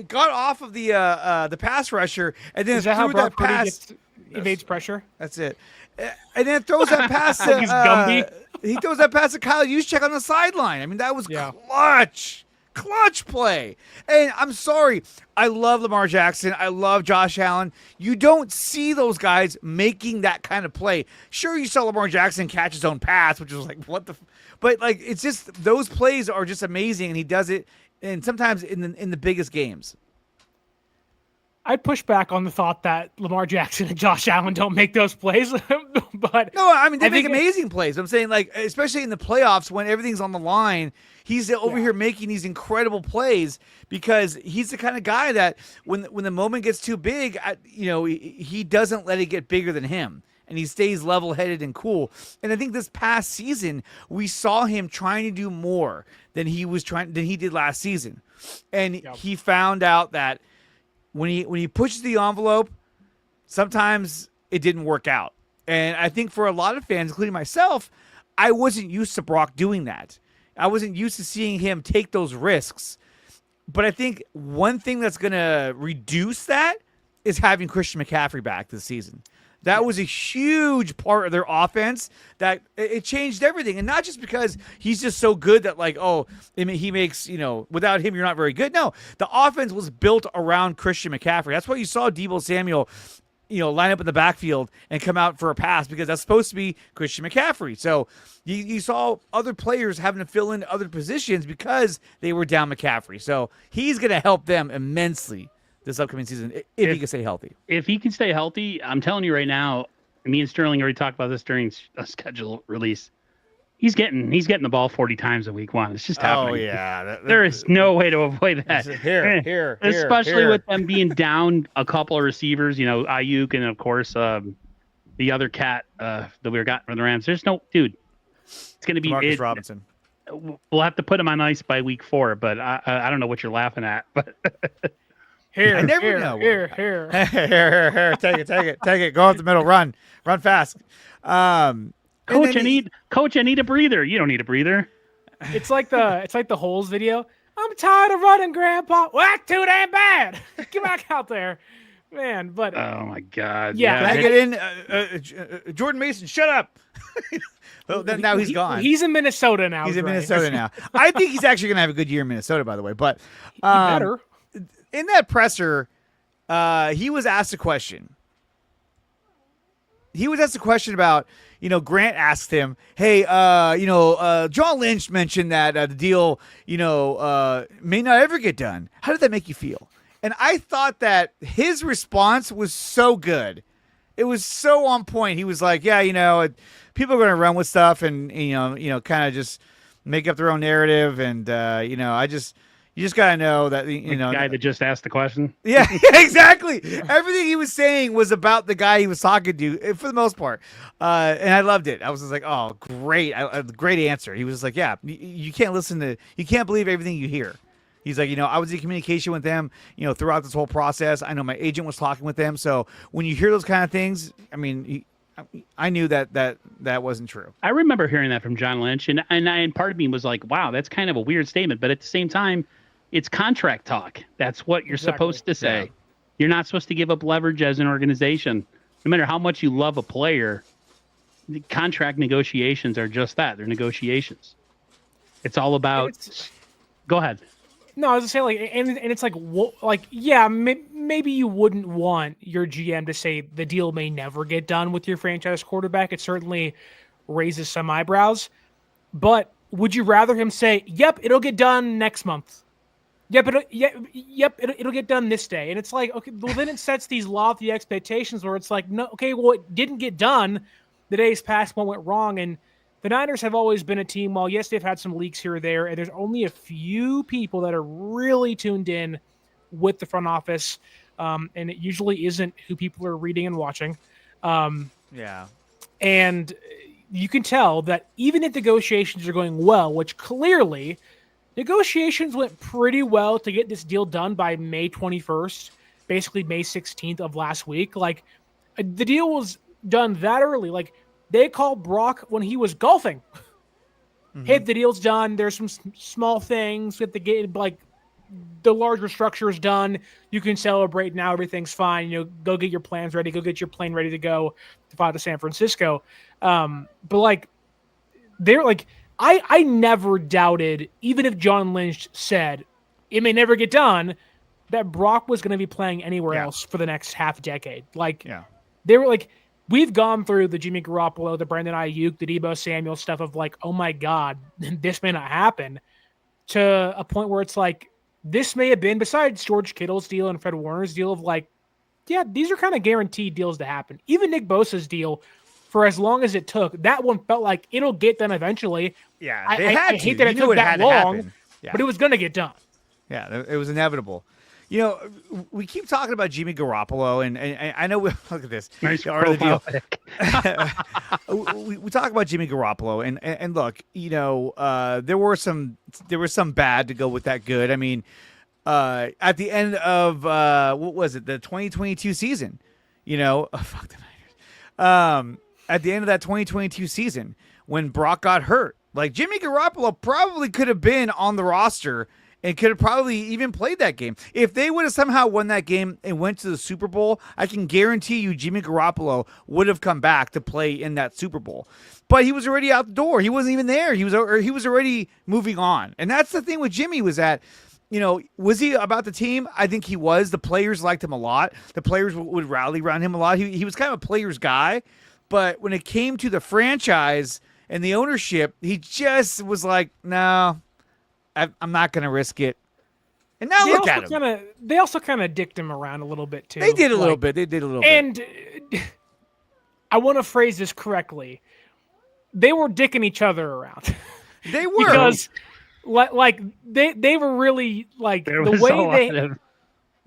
got off of the pass rusher and then Is that how threw Brock that Purdy pass. evades pressure? That's it. And then throws that pass to Like he's Gumby. he throws that pass to Kyle Juszczyk on the sideline. I mean, that was clutch play. And I'm sorry, I love Lamar Jackson. I love Josh Allen. You don't see those guys making that kind of play. Sure, you saw Lamar Jackson catch his own pass, which was like, what the? But like, it's just those plays are just amazing, and he does it, and sometimes in the biggest games. I'd push back on the thought that Lamar Jackson and Josh Allen don't make those plays, but No, I mean they make think amazing plays. I'm saying, like, especially in the playoffs when everything's on the line, he's over here making these incredible plays because he's the kind of guy that when the moment gets too big, he doesn't let it get bigger than him, and he stays level-headed and cool. And I think this past season we saw him trying to do more than he did last season, and he found out that when he pushes the envelope, sometimes it didn't work out. And I think for a lot of fans, including myself, I wasn't used to Brock doing that. I wasn't used to seeing him take those risks. But I think one thing that's going to reduce that is having Christian McCaffrey back this season. That was a huge part of their offense that it changed everything. And not just because he's just so good that, like, he makes, without him, you're not very good. No, the offense was built around Christian McCaffrey. That's why you saw Deebo Samuel, line up in the backfield and come out for a pass, because that's supposed to be Christian McCaffrey. So you saw other players having to fill in other positions because they were down McCaffrey. So he's going to help them immensely this upcoming season if he can stay healthy. If he can stay healthy, I'm telling you right now, me and Sterling already talked about this during a schedule release. He's getting the ball 40 times in week one. It's just happening. Oh, yeah. There is no way to avoid that. Here. Especially with them being down a couple of receivers, Ayuk and, of course, the other cat that we got from the Rams. There's no – dude, it's going to be – Marcus Robinson. We'll have to put him on ice by week 4, but I don't know what you're laughing at. But I never know. Here. Take it. Go up the middle. Run fast. Coach, I need a breather. You don't need a breather. It's like the Holes video. I'm tired of running, Grandpa. Well, that's too damn bad. Get back out there, man. But oh my God. Yeah. Can I get in? Jordan Mason, shut up. Well, now he's gone. He's in Minnesota now. He's in Dre. Minnesota now. I think he's actually going to have a good year in Minnesota, by the way. But He better. in that presser, he was asked a question. He was asked a question about, Grant asked him, hey, John Lynch mentioned that the deal, may not ever get done. How did that make you feel? And I thought that his response was so good. It was so on point. He was like, yeah, people are going to run with stuff and, kind of just make up their own narrative. And, you just got to know that, The guy that just asked the question. Yeah, exactly. Everything he was saying was about the guy he was talking to, for the most part, and I loved it. I was just like, "Oh, great, great answer." He was just like, "Yeah, you can't you can't believe everything you hear." He's like, I was in communication with them, throughout this whole process. I know my agent was talking with them, so when you hear those kind of things, I mean, I knew that wasn't true. I remember hearing that from John Lynch, and part of me was like, "Wow, that's kind of a weird statement," but at the same time, it's contract talk. That's what you're supposed to say. Yeah. You're not supposed to give up leverage as an organization. No matter how much you love a player, the contract negotiations are just that. They're negotiations. It's all about go ahead. No, I was gonna say, and it's maybe you wouldn't want your GM to say the deal may never get done with your franchise quarterback. It certainly raises some eyebrows. But would you rather him say, "Yep, it'll get done next month"? It'll get done this day. And it's like, okay, well, then it sets these lofty expectations where it's like, no, okay, well, it didn't get done. The days passed, one went wrong. And the Niners have always been a team, while yes, they've had some leaks here or there, and there's only a few people that are really tuned in with the front office. And it usually isn't who people are reading and watching. Yeah. And you can tell that even if negotiations are going well, which clearly negotiations went pretty well to get this deal done by May 21st, basically May 16th of last week. Like, the deal was done that early. Like, they called Brock when he was golfing. Mm-hmm. Hey, the deal's done. There's some small things we have to get, like, the large restructure is done. You can celebrate now. Everything's fine. Go get your plans ready. Go get your plane ready to go to fly to San Francisco. But like, they're like, I never doubted, even if John Lynch said it may never get done, that Brock was going to be playing anywhere else for the next half decade. Like, they were like, we've gone through the Jimmy Garoppolo, the Brandon Ayuk, the Deebo Samuel stuff of like, oh my God, this may not happen, to a point where it's like, this may have been, besides George Kittle's deal and Fred Warner's deal, of like, yeah, these are kind of guaranteed deals to happen. Even Nick Bosa's deal, for as long as it took, that one felt like it'll get done eventually. Yeah, I hate that it took that long, but it was going to get done. Yeah, it was inevitable. We keep talking about Jimmy Garoppolo, and I know we look at this. Nice we talk about Jimmy Garoppolo, and look, there was some bad to go with that good. I mean, at the end of what was it, the 2022 season? Fuck the Niners. At the end of that 2022 season, when Brock got hurt, like Jimmy Garoppolo probably could have been on the roster and could have probably even played that game. If they would have somehow won that game and went to the Super Bowl, I can guarantee you Jimmy Garoppolo would have come back to play in that Super Bowl. But he was already out the door. He wasn't even there. He was already moving on. And that's the thing with Jimmy, was that, was he about the team? I think he was. The players liked him a lot. The players would rally around him a lot. He was kind of a player's guy. But when it came to the franchise and the ownership, he just was like, no, I'm not going to risk it. And now look at him. They also kind of dicked him around a little bit, too. They did a little bit. And I want to phrase this correctly. They were dicking each other around. They were. Because, like, they were really, like, There the was way a lot of...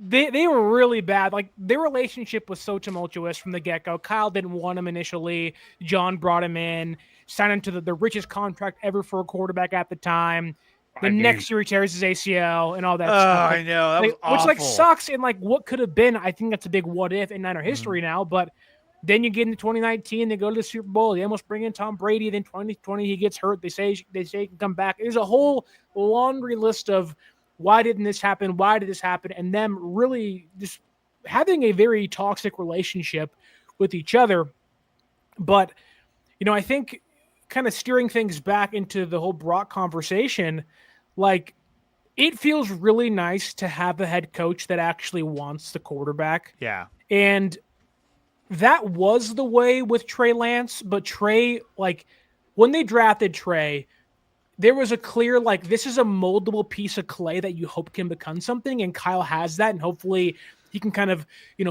They were really bad. Like, their relationship was so tumultuous from the get-go. Kyle didn't want him initially. John brought him in, signed him to the richest contract ever for a quarterback at the time. The next year he tears his ACL and all that stuff. I know. That was awful. Which, sucks. And, what could have been, I think that's a big what-if in Niner history now. But then you get into 2019, they go to the Super Bowl. They almost bring in Tom Brady. Then 2020, he gets hurt. They say he can come back. There's a whole laundry list of why didn't this happen? Why did this happen? And them really just having a very toxic relationship with each other. But, I think kind of steering things back into the whole Brock conversation, it feels really nice to have a head coach that actually wants the quarterback. Yeah. And that was the way with Trey Lance, but Trey, when they drafted Trey, there was a clear, this is a moldable piece of clay that you hope can become something, and Kyle has that, and hopefully he can kind of,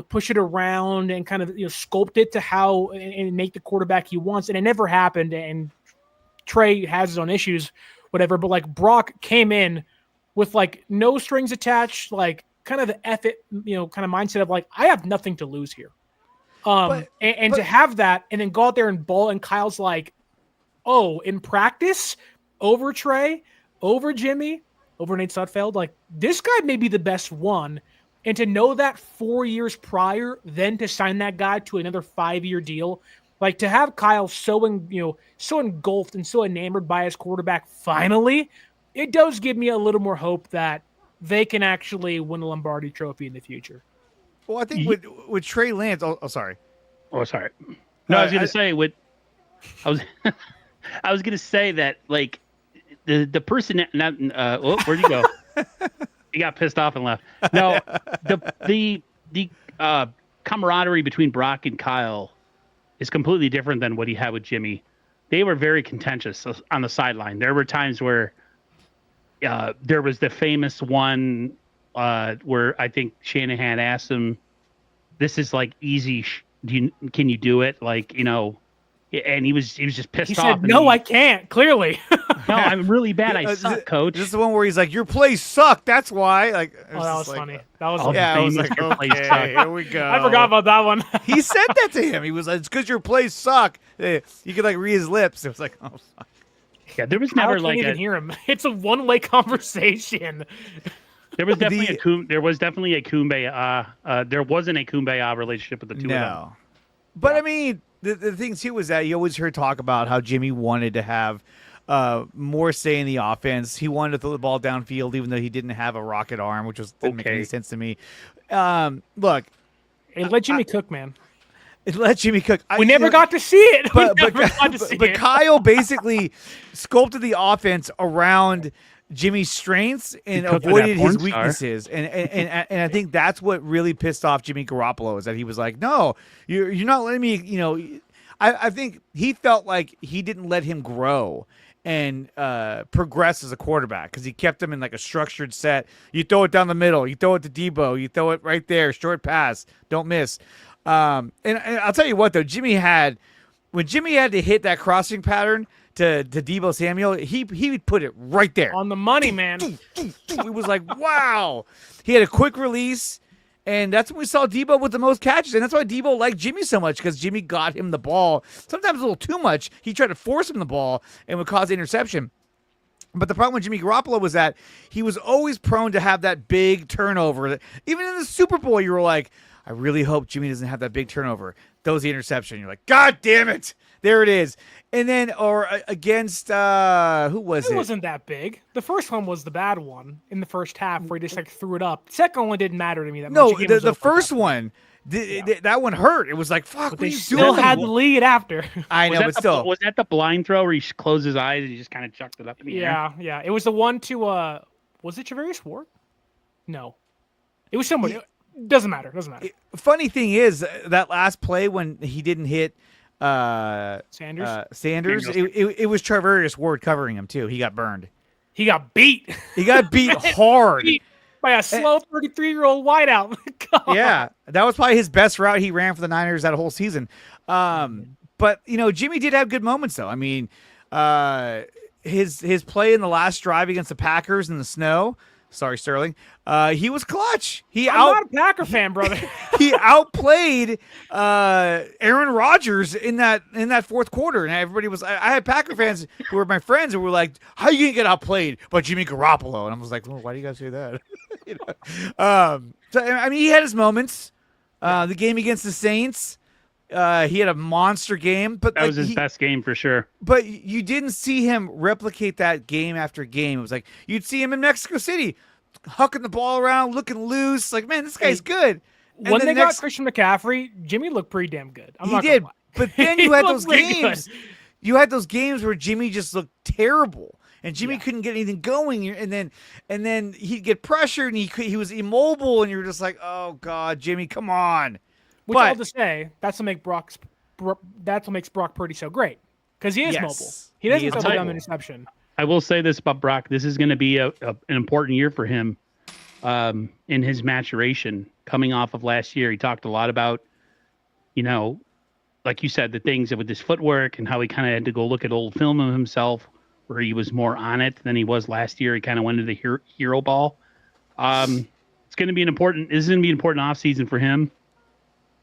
push it around and kind of, sculpt it to how and make the quarterback he wants. And it never happened. And Trey has his own issues, whatever. But Brock came in with no strings attached, kind of the F it, kind of mindset of I have nothing to lose here. But to have that and then go out there and ball, and Kyle's in practice over Trey, over Jimmy, over Nate Sudfeld, this guy may be the best one. And to know that 4 years prior, then to sign that guy to another 5-year deal, to have Kyle so engulfed and so enamored by his quarterback, finally, it does give me a little more hope that they can actually win a Lombardi Trophy in the future. Well, I think with Trey Lance, sorry. Oh, sorry. No, I was going to say I was going to say that the person where'd you go? He got pissed off and left. No, the camaraderie between Brock and Kyle is completely different than what he had with Jimmy. They were very contentious on the sideline. There were times where there was the famous one where I think Shanahan asked him, "This is easy. Can you do it?" And he was just pissed off. He said, "No, I can't." Clearly, no, I'm really bad. I suck, coach. This is the one where he's like, "Your plays suck. That's why." That was funny. That was I was like, "Okay, here we go." I forgot about that one. He said that to him. He was like, "It's because your plays suck." You could read his lips. It was like, "Oh fuck." Yeah, there was never I can't even hear him. It's a one-way conversation. There was definitely a kumbaya. There wasn't a kumbaya relationship with the two of them. But I mean, the thing too was that you always heard talk about how Jimmy wanted to have more say in the offense. He wanted to throw the ball downfield, even though he didn't have a rocket arm, which didn't make any sense to me. Look, Hey, let Jimmy cook, man. it let Jimmy cook. We never got to see it. But But Kyle basically sculpted the offense around Jimmy's strengths and cooked with avoided that porn his star. weaknesses. And I think that's what really pissed off Jimmy Garoppolo, is that he was like, no, you're not letting me, I think he felt like he didn't let him grow and progress as a quarterback, because he kept him in like a structured set. You throw it down the middle, you throw it to Debo, you throw it right there, short pass, don't miss. And I'll tell you what, though, when Jimmy had to hit that crossing pattern to Debo Samuel, he would put it right there. on the money, man. It was like, wow. He had a quick release, and that's when we saw Debo with the most catches. And that's why Debo liked Jimmy so much, because Jimmy got him the ball. Sometimes a little too much. He tried to force him the ball and would cause interception. But the problem with Jimmy Garoppolo was that he was always prone to have that big turnover. Even in the Super Bowl, you were like, I really hope Jimmy doesn't have that big turnover. Throws the interception. You're like, God damn it. There it is. And then, or against, who was it? It wasn't that big. The first one was the bad one in the first half, where he just like threw it up. The second one didn't matter to me that No, much. game was the over first at that point. one, that one hurt. It was like, fuck, But what they are you still doing? had the lead after. I Was know, that but still. was that the blind throw where he closed his eyes and he just kind of chucked it up in the air? Yeah. It was the one to was it Javarius Ward? No. It was somebody. Doesn't matter. Funny thing is, that last play when he didn't hit Sanders. Sanders, it was Charvarius Ward covering him too. He got burned. He got beat. He got beat hard. By a slow 33-year-old wideout. God. Yeah, that was probably his best route he ran for the Niners that whole season. But Jimmy did have good moments though. I mean, his play in the last drive against the Packers in the snow. Sorry, Sterling. He was clutch. I'm not a Packer fan, brother. He outplayed Aaron Rodgers in that fourth quarter, and everybody was. I had Packer fans who were my friends who were like, "How are you gonna get outplayed by Jimmy Garoppolo?" And I was like, "Well, why do you guys say that?" So I mean, he had his moments. The game against the Saints, he had a monster game, but That was his best game for sure. But you didn't see him replicate that game after game. It was like you'd see him in Mexico City, hucking the ball around, looking loose. Like, man, this guy's good. And When then they next- got Christian McCaffrey, Jimmy looked pretty damn good. I'm he not did, gonna lie. but then He you had looked those pretty games. good. You had those games where Jimmy just looked terrible, and Jimmy couldn't get anything going. And then he'd get pressured, and he was immobile, and you're just like, oh God, Jimmy, come on. Which But- I'll just say, that's what makes Brock Purdy so great, because he is Yes. mobile. He doesn't is throw the dumb mobile. interception. I will say this about Brock: this is going to be an important year for him in his maturation. Coming off of last year, he talked a lot about, like you said, the things with his footwork and how he kind of had to go look at old film of himself, where he was more on it than he was last year. He kind of went into the hero ball. It's going to be an important. This is going to be an important offseason for him.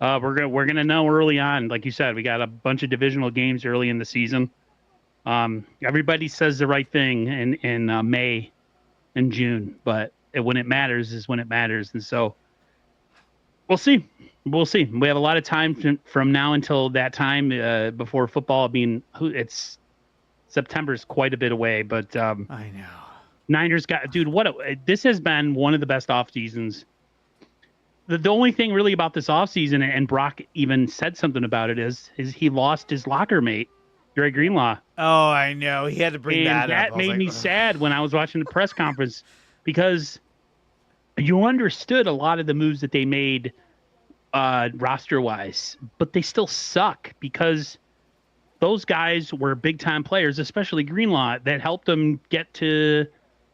We're gonna know early on, like you said, we got a bunch of divisional games early in the season. Everybody says the right thing in May and June, but when it matters is when it matters, and so we'll see. We have a lot of time from now until that time before football. I mean, it's September's quite a bit away, but I know. Niners got, dude. This has been one of the best off seasons. The only thing really about this offseason, and Brock even said something about it, is he lost his locker mate, Dre Greenlaw. Oh, I know. He had to bring that up. And that I was made like, me ugh. sad when I was watching the press conference, because you understood a lot of the moves that they made roster-wise, but they still suck because those guys were big-time players, especially Greenlaw, that helped them get to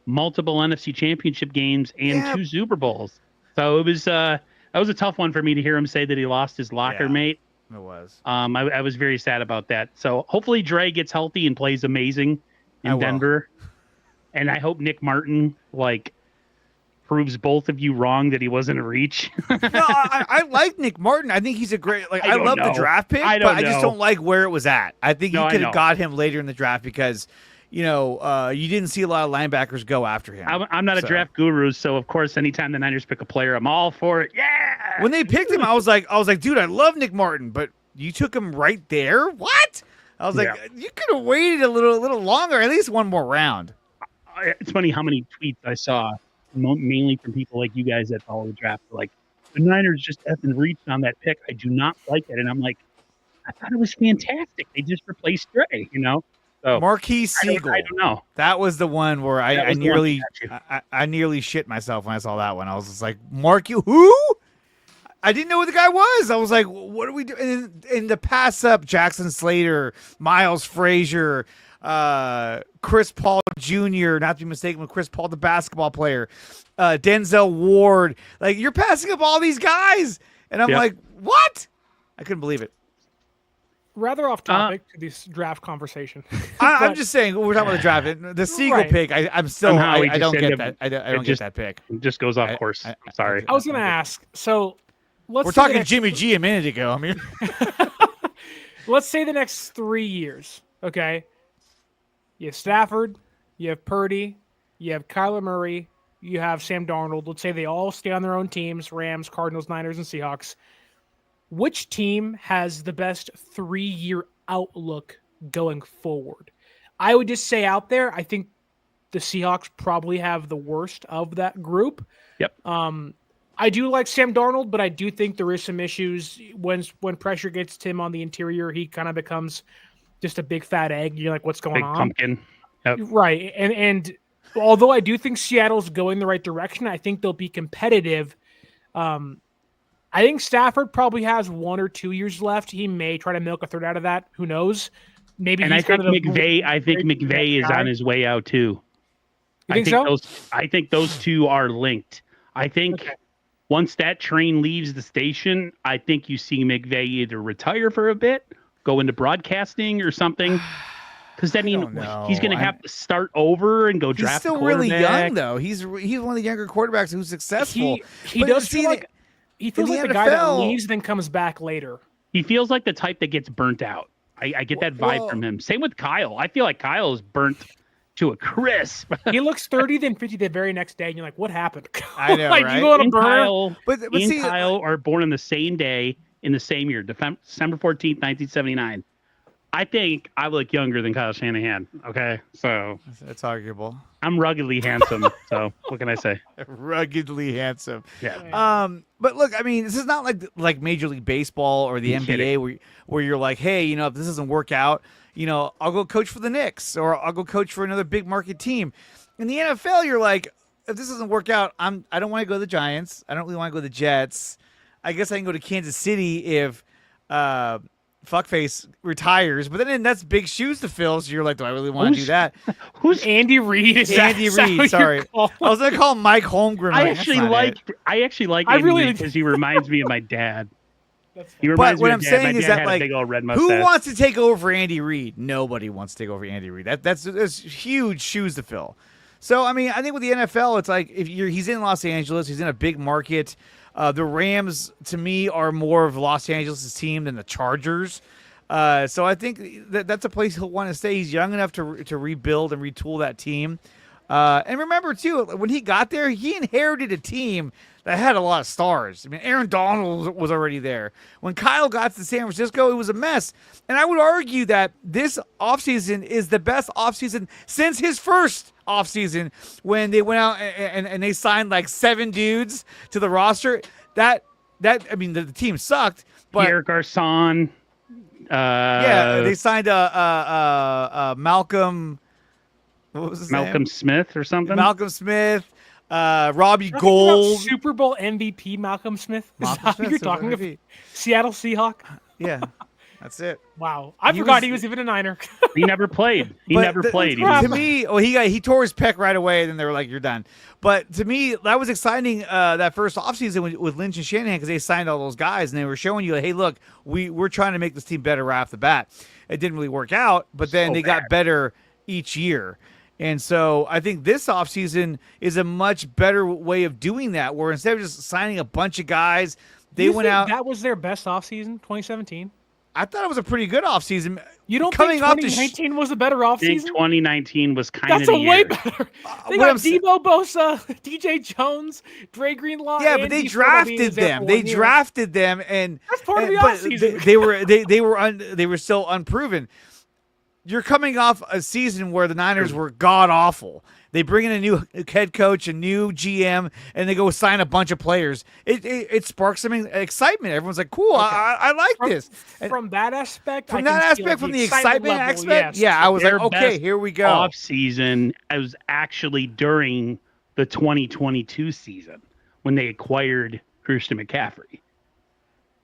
multiple NFC Championship games and 2 Super Bowls. So it was that was a tough one for me to hear him say that he lost his locker mate. It was. I was very sad about that. So hopefully Dre gets healthy and plays amazing in Denver. And I hope Nick Martin proves both of you wrong that he wasn't a reach. No, I like Nick Martin. I think he's a great. I love the draft pick, I but I just don't like where it was at. I think you could know. have got him later in the draft because, you didn't see a lot of linebackers go after him. I'm not a draft guru, so of course, anytime the Niners pick a player, I'm all for it. Yeah. When they picked him, I was like, dude, I love Nick Martin, but you took him right there. What? I was like, you could have waited a little longer, at least one more round. It's funny how many tweets I saw, mainly from people like you guys that follow the draft. Like, the Niners just effing reached on that pick. I do not like it. And I'm like, I thought it was fantastic. They just replaced Dre, So Marquise Siegel. I don't know. That was the one where I nearly shit myself when I saw that one. I was just like, who? I didn't know who the guy was. I was like, what are we doing? And the pass up Jackson Slater, Miles Frazier, Chris Paul Jr., not to be mistaken with Chris Paul, the basketball player, Denzel Ward. Like, you're passing up all these guys. And I'm like, what? I couldn't believe it. Rather off topic to this draft conversation. I'm just saying, we're talking about the draft. The Siegel pick, I'm still, I don't get that. I don't get that pick. It just goes off course. Sorry. I was going to ask. So we're talking Jimmy G a minute ago. I mean, let's say the next 3 years. Okay. You have Stafford, you have Purdy, you have Kyler Murray, you have Sam Darnold. Let's say they all stay on their own teams: Rams, Cardinals, Niners, and Seahawks. Which team has the best 3-year outlook going forward? I would just say out there, I think the Seahawks probably have the worst of that group. Yep. I do like Sam Darnold, but I do think there is some issues when pressure gets to him on the interior. He kind of becomes just a big fat egg. You're like, what's going on? Pumpkin. Yep. Right. And although I do think Seattle's going the right direction, I think they'll be competitive. I think Stafford probably has 1 or 2 years left. He may try to milk a third out of that. Who knows? Maybe. And I think McVay is on his way out too. You think so? I think those two are linked. I think once that train leaves the station, I think you see McVay either retire for a bit, go into broadcasting or something. Because then he's going to have to start over and go draft. He's still really young, though. He's one of the younger quarterbacks who's successful. He does feel like he feels like the guy that leaves then comes back later. He feels like the type that gets burnt out. I get that vibe from him. Same with Kyle. I feel like Kyle is burnt to a crisp. He looks 30, then 50 the very next day, and you're like, what happened? I know, like, right? You go on a burn. Kyle are born in the same day, in the same year, December 14th, 1979. I think I look younger than Kyle Shanahan. Okay, so that's arguable. I'm ruggedly handsome. So what can I say? Ruggedly handsome. Yeah. But look, I mean, this is not like Major League Baseball or the NBA where you're like, hey, if this doesn't work out, I'll go coach for the Knicks or I'll go coach for another big market team. In the NFL, you're like, if this doesn't work out, I don't want to go to the Giants. I don't really want to go to the Jets. I guess I can go to Kansas City if Fuckface retires, but then that's big shoes to fill. So you're like, do I really want to do that? Who's Andy Reid? Andy Reid. Sorry, I was gonna call him Mike Holmgren. I actually like Andy Reid because he reminds me of my dad. He reminds me of my dad. My dad had a big old red mustache. Who wants to take over Andy Reid? Nobody wants to take over Andy Reid. That's huge shoes to fill. So I mean, I think with the NFL, it's like he's in Los Angeles, he's in a big market. The Rams, to me, are more of Los Angeles' team than the Chargers. So I think that's a place he'll want to stay. He's young enough to rebuild and retool that team. And remember, too, when he got there, he inherited a team that had a lot of stars. I mean, Aaron Donald was already there. When Kyle got to San Francisco, it was a mess. And I would argue that this offseason is the best offseason since his first offseason when they went out and they signed like 7 dudes to the roster. I mean, the team sucked. But Pierre Garçon. They signed Malcolm. What was his name? Smith or something? Malcolm Smith. Robbie Gould, Super Bowl MVP Malcolm Smith. You're talking about Seattle Seahawk. Yeah, that's it. Wow, I forgot he was even a Niner. He never played. To me, he tore his pec right away, and then they were like, "You're done." But to me, that was exciting. That first offseason with Lynch and Shanahan because they signed all those guys, and they were showing you, "Hey, look, we're trying to make this team better right off the bat." It didn't really work out, but then they got better each year. And so I think this offseason is a much better way of doing that, where instead of just signing a bunch of guys, they went out. That was their best offseason, 2017? I thought it was a pretty good offseason. You don't think 2019 was a better offseason? I think 2019 was kind of the year. That's way better. They got Debo Bosa, DJ Jones, Dre Greenlaw. Yeah, but they drafted them. They drafted them, and that's part of the offseason. They were still unproven. you're coming off a season where the Niners were god awful. They bring in a new head coach, a new GM, and they go sign a bunch of players. It sparks some excitement. Everyone's like, "Cool, Okay. I like this." From that aspect, From I that can feel aspect, from the excitement level, aspect, yes. yeah, I was Their like, "Okay, best here we go." Off season was actually during the 2022 season when they acquired Christian McCaffrey.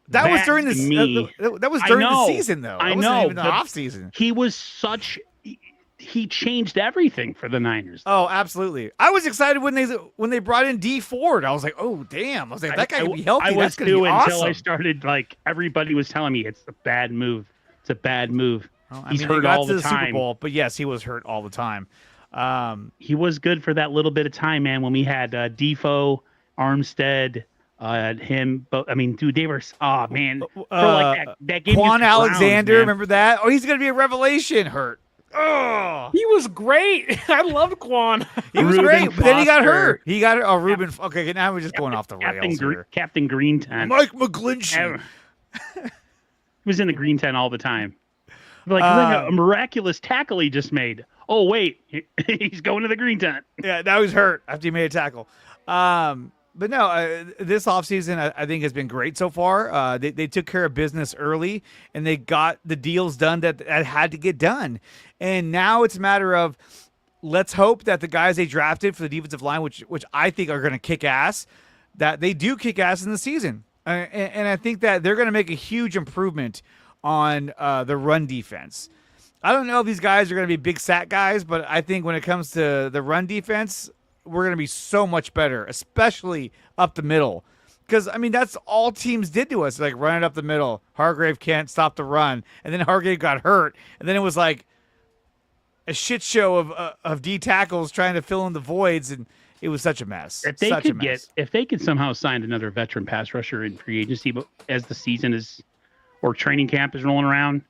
That was during to the me- that was I during the know, season, though. I That wasn't know, even the but off season. He was he changed everything for the Niners. Oh, absolutely. I was excited when they brought in D Ford. I was like, "Oh, damn!" I was like, "That guy could be healthy. I was That's gonna too be until awesome." I started everybody was telling me it's a bad move. It's a bad move. Well, He's they hurt got all to the Super time. Bowl, but yes, he was hurt all the time. He was good for that little bit of time, man. When we had Defoe, Armstead, him. But I mean, dude, they were. Oh man, for that game. Quan against the Browns, Alexander, man. remember that? Oh, he's gonna be a revelation. Hurt. Oh, He was great. I loved Quan. he was Ruben great, but then he got Foster. hurt. He got oh Ruben. Okay, now we're just going off the rails here. Captain Green Tent. Mike McGlinchey. He was in the green tent all the time. Like, look, a miraculous tackle he just made. Oh wait, he's going to the green tent. Yeah, now he's hurt after he made a tackle. But no, this offseason I think has been great so far. They took care of business early, and they got the deals done that had to get done. And now it's a matter of let's hope that the guys they drafted for the defensive line, which I think are going to kick ass, that they do kick ass in the season. And I think that they're going to make a huge improvement on the run defense. I don't know if these guys are going to be big sack guys, but I think when it comes to the run defense, we're going to be so much better, especially up the middle. Because, I mean, that's all teams did to us, like run it up the middle. Hargrave can't stop the run. And then Hargrave got hurt. And then it was like a shit show of D tackles trying to fill in the voids, and it was such a mess. If they could somehow sign another veteran pass rusher in free agency, but as the season is or training camp is rolling around,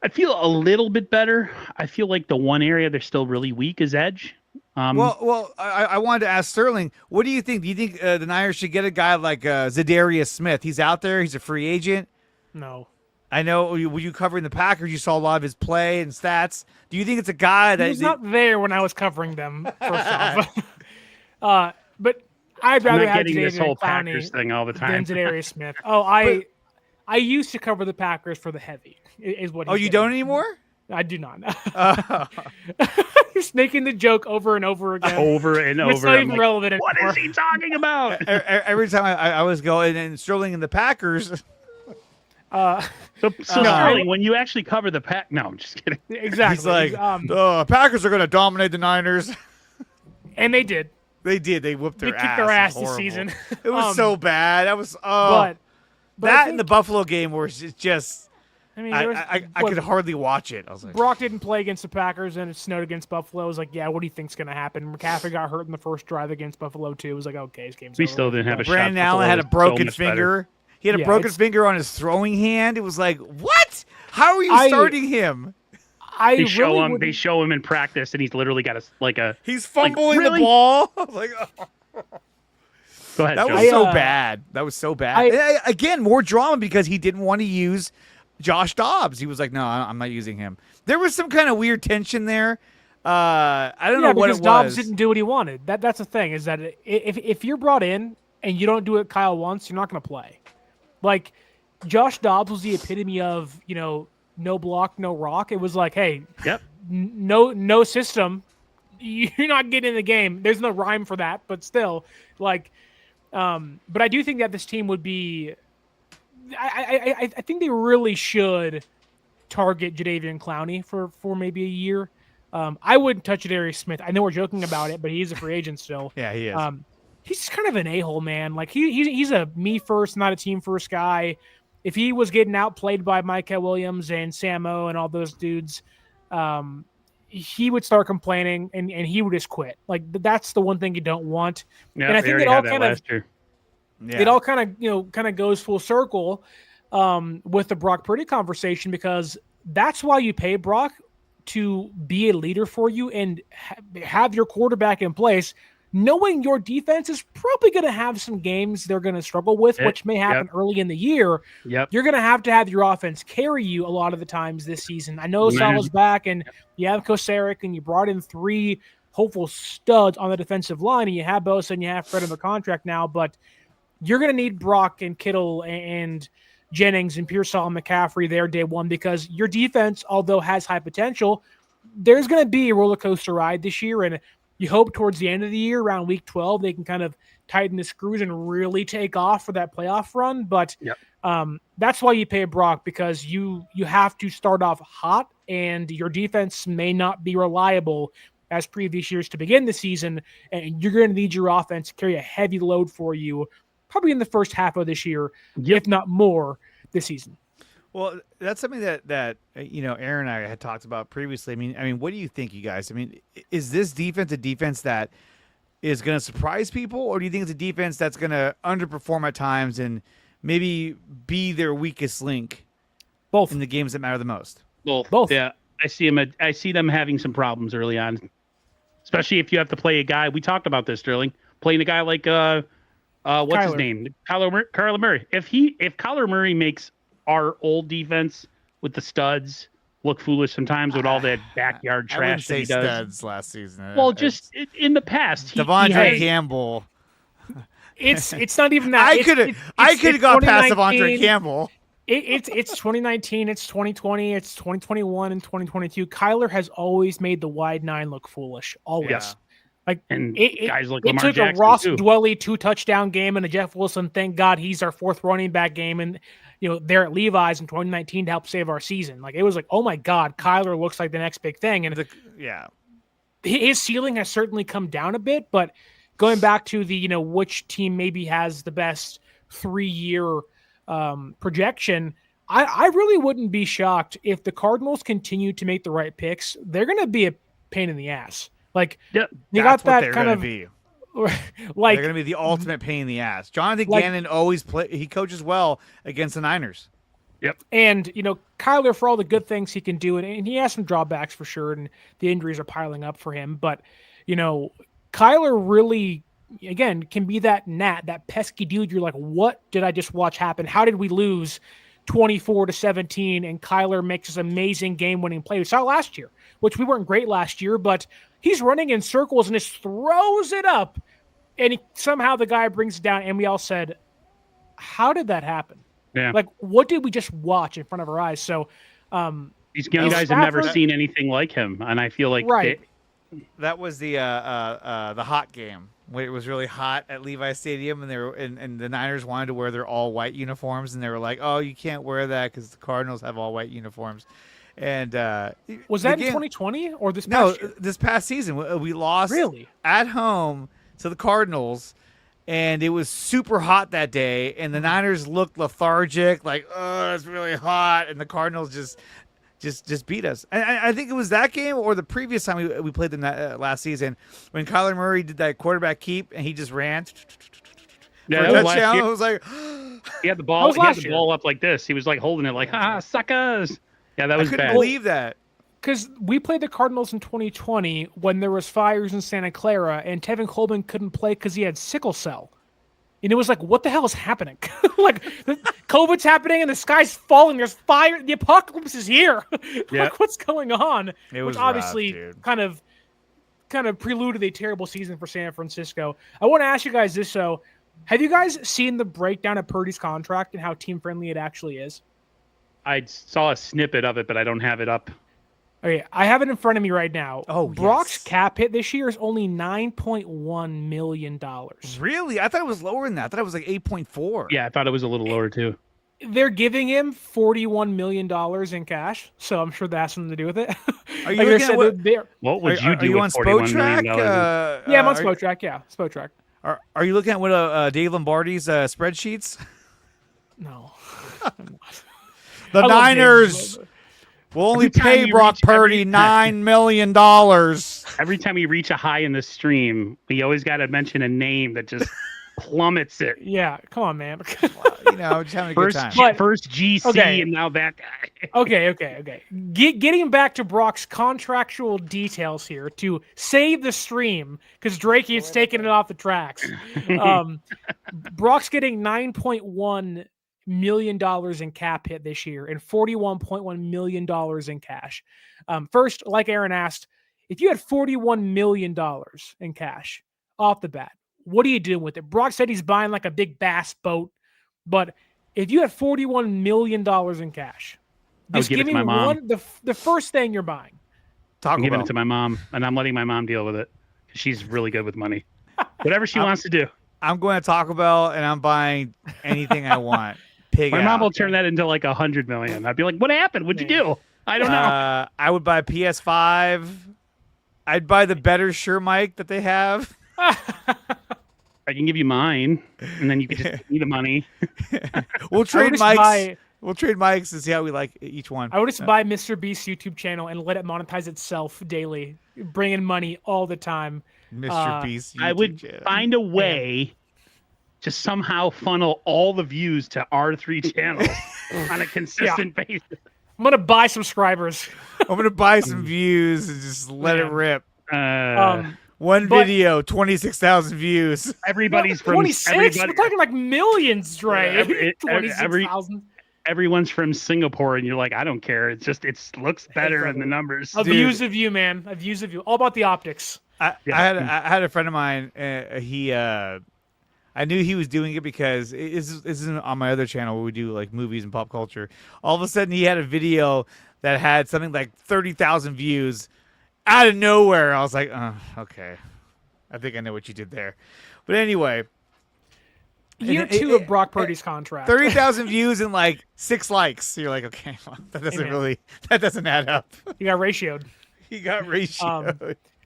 I feel a little bit better. I feel like the one area they're still really weak is edge. I wanted to ask Sterling, what do you think? Do you think the Niners should get a guy like Zadarius Smith? He's out there. He's a free agent. No. I know. Were you covering the Packers? You saw a lot of his play and stats. Do you think it's a guy that He was not there when I was covering them, first off. But I'd I'm rather not have getting this whole Jadeveon Clowney Packers thing all the than time. Zadarius Smith. Oh, I used to cover the Packers for the heavy. Is what? Oh, you don't anymore? I do not. He's making the joke over and over again. Over and It's over. not I'm even like, relevant what anymore. is he talking about? Every time I was going and Sterling and the Packers. Uh, So No. Sterling, when you actually cover the pack, no, I'm just kidding. exactly. He's like, Packers are going to dominate the Niners. and they did. They did. They whooped They their kicked ass. their It ass was this horrible. season. It was so bad. That was but that I and the think- Buffalo game where it's just I mean, there was, I what, could hardly watch it. I was like, Brock didn't play against the Packers, and it snowed against Buffalo. I was like, yeah, what do you think's going to happen? McCaffrey got hurt in the first drive against Buffalo, too. It was like, okay, his game's We over. still didn't have a shot. Brandon Allen Buffalo had a was so broken much better. finger. He had a Yeah, broken it's- finger on his throwing hand. It was like, what? How are you I- starting him? I They show really him. They wouldn't- show him in practice, and he's literally got a. He's fumbling really? the ball. I was like, oh. Go ahead, That Joe. was so I, bad. That was so bad. I- Again, more drama because he didn't want to use Josh Dobbs. He was like, no, I'm not using him. There was some kind of weird tension there. I don't know what it because Dobbs was. didn't do what he wanted. That's the thing is that if you're brought in and you don't do what Kyle wants, you're not going to play. Like Josh Dobbs was the epitome of no block, no rock. It was like, hey, Yep. no system, you're not getting in the game. There's no rhyme for that, but still, like, but I do think that this team would be. I think they really should target Jadeveon Clowney for maybe a year. I wouldn't touch Zadarius Smith. I know we're joking about it, but he's a free agent still. Yeah, he is. He's just kind of an a-hole, man. Like he's a me first, not a team first guy. If he was getting outplayed by Micah Williams and Samo and all those dudes, he would start complaining and he would just quit. Like that's the one thing you don't want. Yeah, and I they think already it all had that kind of last year. it all kind of goes full circle with the Brock Purdy conversation because that's why you pay Brock to be a leader for you and have your quarterback in place knowing your defense is probably going to have some games they're going to struggle with, which may happen early in the year. Yep. You're going to have your offense carry you a lot of the times this season. I know Salah's back, and you have Kosaric, and you brought in 3 hopeful studs on the defensive line, and you have Bosa and you have Fred under contract now, but you're going to need Brock and Kittle and Jennings and Pearsall and McCaffrey there day one, because your defense, although has high potential, there's going to be a roller coaster ride this year, and you hope towards the end of the year, around week 12, they can kind of tighten the screws and really take off for that playoff run. But that's why you pay Brock, because you have to start off hot, and your defense may not be reliable as previous years to begin the season, and you're going to need your offense to carry a heavy load for you probably in the first half of this year, if not more this season. Well, that's something that Aaron and I had talked about previously. I mean, what do you think, you guys? I mean, is this defense a defense that is going to surprise people, or do you think it's a defense that's going to underperform at times and maybe be their weakest link Both in the games that matter the most? Both. Yeah, I see them having some problems early on, especially if you have to play a guy. We talked about this, Sterling, playing a guy like what's his name, Kyler Murray. If Kyler Murray makes our old defense with the studs look foolish sometimes with all that backyard trash I wouldn't say that he does. studs last season. Well, just in the past, Devondre Campbell. It's not even that. I could have gone past Devondre Campbell. It's 2019, it's 2020, it's 2021, and 2022. Kyler has always made the wide 9 look foolish. Always. Yeah. And guys like it Lamar took Jackson a Ross too. Dwelley 2-touchdown game and a Jeff Wilson, thank God he's our 4th running back game, and there at Levi's in 2019 to help save our season. Like, it was like, oh my God, Kyler looks like the next big thing. And his ceiling has certainly come down a bit, but going back to the which team maybe has the best 3-year projection, I really wouldn't be shocked if the Cardinals continue to make the right picks. They're going to be a pain in the ass. Like, you got that kind of be. Like, they're going to be the ultimate pain in the ass. Jonathan Gannon always he coaches well against the Niners. Yep. And, Kyler, for all the good things he can do, and he has some drawbacks for sure, and the injuries are piling up for him. But, Kyler really, again, can be that pesky dude. You're like, what did I just watch happen? How did we lose 24-17? And Kyler makes this amazing game-winning play. We saw it last year, which we weren't great last year, but he's running in circles and just throws it up. And somehow the guy brings it down, and we all said, how did that happen? Yeah. Like, what did we just watch in front of our eyes? So these young guys have never seen anything like him, and I feel like that was the hot game. When it was really hot at Levi Stadium, and they were and the Niners wanted to wear their all white uniforms, and they were like, "Oh, you can't wear that because the Cardinals have all white uniforms." And was that in 2020 or this past year? This past season we lost really at home to the Cardinals, and it was super hot that day, and the Niners looked lethargic, like, oh, it's really hot, and the Cardinals just beat us. And I think it was that game or the previous time we played them last season when Kyler Murray did that quarterback keep and he just ran for a touchdown. It was like he had the ball. He had the ball up like this. He was like holding it like, suckers. Yeah, that was I couldn't bad. believe that. Because we played the Cardinals in 2020 when there was fires in Santa Clara and Tevin Coleman couldn't play because he had sickle cell. And it was like, what the hell is happening? Like, COVID's happening and the sky's falling. There's fire. The apocalypse is here. Like, what's going on? Which obviously rough, kind of preluded a terrible season for San Francisco. I want to ask you guys this, though. Have you guys seen the breakdown of Purdy's contract and how team-friendly it actually is? I saw a snippet of it, but I don't have it up. Okay, I have it in front of me right now. Oh, Brock's cap hit this year is only $9.1 million. Really? I thought it was lower than that. I thought it was like 8.4. Yeah, I thought it was a little lower too. They're giving him $41 million in cash, so I'm sure that has something to do with it. Are you looking at what would you do? Are you on Spotrac? Yeah, I'm on Spotrac. Yeah, Spotrac. Are you looking at what Dave Lombardi's spreadsheets? No. The Niners will only pay Brock Purdy $9 million. Every time we reach a high in the stream, we always got to mention a name that just plummets it. Yeah, come on, man. You know, just having a good First, time. But- first GC, okay. and now that guy. Okay. Getting back to Brock's contractual details here to save the stream because Drake is taking it off the tracks. Brock's getting $9.1 million in cap hit this year and $41.1 million in cash. First, like Aaron asked, if you had $41 million in cash off the bat, what are you doing with it? Brock said he's buying like a big bass boat, but if you had $41 million in cash, I would just give it give to me my mom. the first thing you're buying. Taco I'm giving Bell. it to my mom, and I'm letting my mom deal with it. She's really good with money. Whatever she wants to do. I'm going to Taco Bell and I'm buying anything I want. Pig My out. mom will turn that into like $100 million. I'd be like, "What happened? What'd you do?" I don't know. I would buy PS5. I'd buy the better Shure mic that they have. I can give you mine, and then you can just give me the money. We'll trade just mics. buy- We'll trade mics and see how we like each one. I would just buy Mr. Beast's YouTube channel and let it monetize itself daily, bring in money all the time. Mr. Beast. I YouTube would channel. find a way to somehow funnel all the views to our 3 channels on a consistent basis. I'm gonna buy subscribers. I'm gonna buy some views and just let it Man. rip. One but- video, 26,000 views. Everybody's from 26. everybody, We're talking like millions, Dre. Yeah, 26,000 everyone's from Singapore, and you're like, I don't care. It's just it looks better in the numbers. of views of you, man. Of views of you. All about the optics. I had a friend of mine. I knew he was doing it because this isn't on my other channel where we do like movies and pop culture. All of a sudden, he had a video that had something like 30,000 views out of nowhere. I was like, oh, okay, I think I know what you did there. But anyway, Year it- 2 it- of Brock Purdy's contract. 30,000 views and like 6 likes. You're like, okay, well, that doesn't add up. You got ratioed. He got ratio.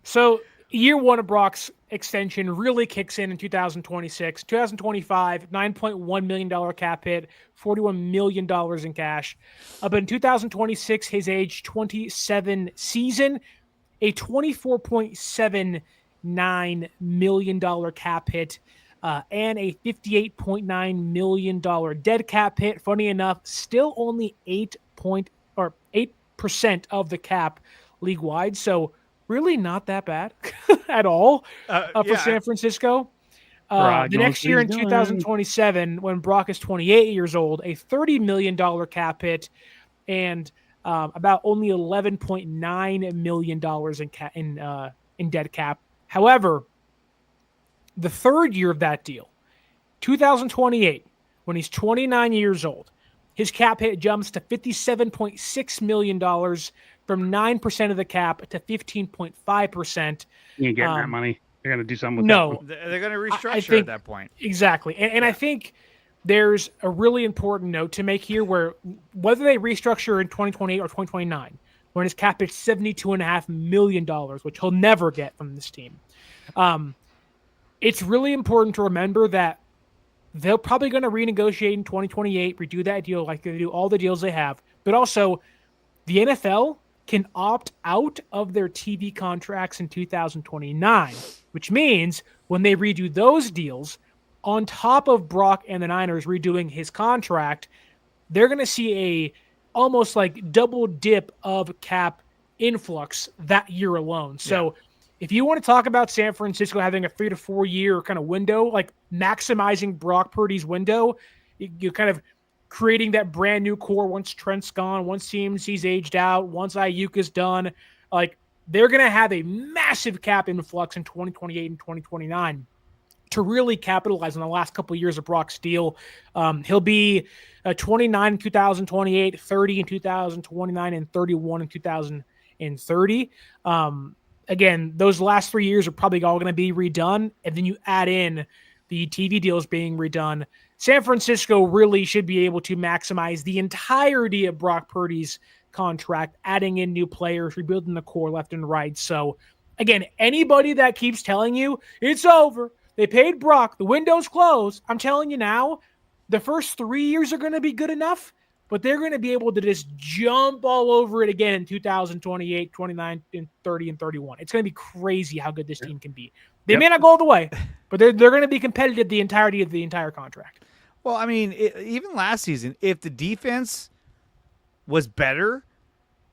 So year 1 of Brock's extension really kicks in 2026. 2025, $9.1 million cap hit, $41 million in cash. But in 2026, his age 27 season, a $24.79 million cap hit, and a $58.9 million dead cap hit. Funny enough, still only 8% of the cap league wide. So really not that bad at all for San Francisco. The next year in 2027, when Brock is 28 years old, a $30 million cap hit and about only $11.9 million in dead cap. However, the third year of that deal, 2028, when he's 29 years old, his cap hit jumps to $57.6 million from 9% of the cap to 15.5%. You ain't getting that money. You're gonna do something with No, They're going to restructure I think- at that point. exactly. And I think there's a really important note to make here where whether they restructure in 2028 or 2029, when his cap is $72.5 million, which he'll never get from this team, it's really important to remember that they're probably going to renegotiate in 2028, redo that deal like they do all the deals they have. But also, the NFL can opt out of their TV contracts in 2029, which means when they redo those deals, on top of Brock and the Niners redoing his contract, they're going to see a almost like double dip of cap influx that year alone. So if you want to talk about San Francisco having a 3 to 4 year kind of window, like maximizing Brock Purdy's window, you kind of creating that brand new core once Trent's gone, once CMC's aged out, once Ayuk is done, like they're going to have a massive cap influx in 2028 and 2029 to really capitalize on the last couple of years of Brock's deal. He'll be 29 in 2028, 30 in 2029, and 31 in 2030. Again, those last 3 years are probably all going to be redone. And then you add in the TV deals being redone. San Francisco really should be able to maximize the entirety of Brock Purdy's contract, adding in new players, rebuilding the core left and right. So again, anybody that keeps telling you it's over, they paid Brock, the window's closed, I'm telling you now, the first 3 years are going to be good enough, but they're going to be able to just jump all over it again in 2028, 29, and 30, and 31. It's going to be crazy how good this team can be. They may not go all the way, but they're going to be competitive the entirety of the entire contract. Well, I mean, even last season, if the defense was better,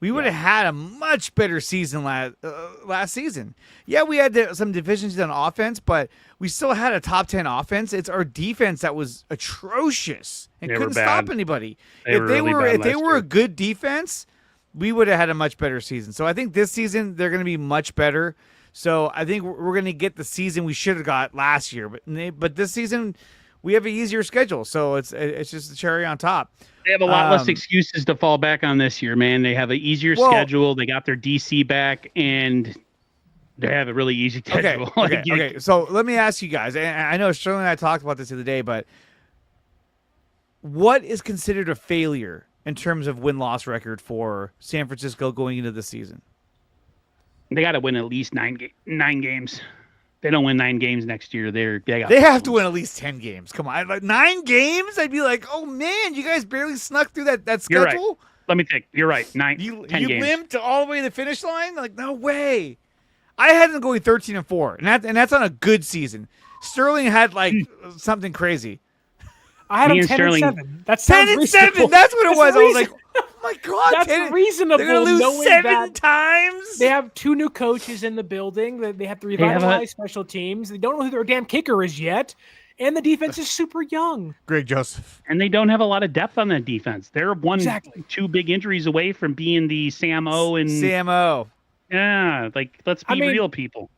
we would have had a much better season last season. Yeah, we had some deficiencies on offense, but we still had a top 10 offense. It's our defense that was atrocious and couldn't stop anybody. If they were a good defense, we would have had a much better season. So I think this season they're going to be much better. So I think we're going to get the season we should have got last year, but this season we have an easier schedule, so it's just the cherry on top. They have a lot less excuses to fall back on this year, man. They have an easier schedule. They got their DC back, and they have a really easy schedule. Okay. So let me ask you guys, and I know Sterling and I talked about this the other day, but what is considered a failure in terms of win-loss record for San Francisco going into the season? They got to win at least nine games. They don't win 9 games next year. They have to win at least 10 games. Come on, like 9 games? I'd be like, oh man, you guys barely snuck through that schedule. You're right. Let me think. You're right. 10 you games. You limped all the way to the finish line? Like, no way. I had them going 13-4, and that's on a good season. Sterling had like something crazy. I had them 10-7. That's 10-7. That's what it was. I was like, oh my god, that's reasonable. They're gonna lose 7 times. They have 2 new coaches in the building. They have to revitalize special teams. They don't know who their damn kicker is yet, and the defense is super young. Greg Joseph, and they don't have a lot of depth on that defense. They're 2 big injuries away from being the Sam O. Yeah, like let's be real, people.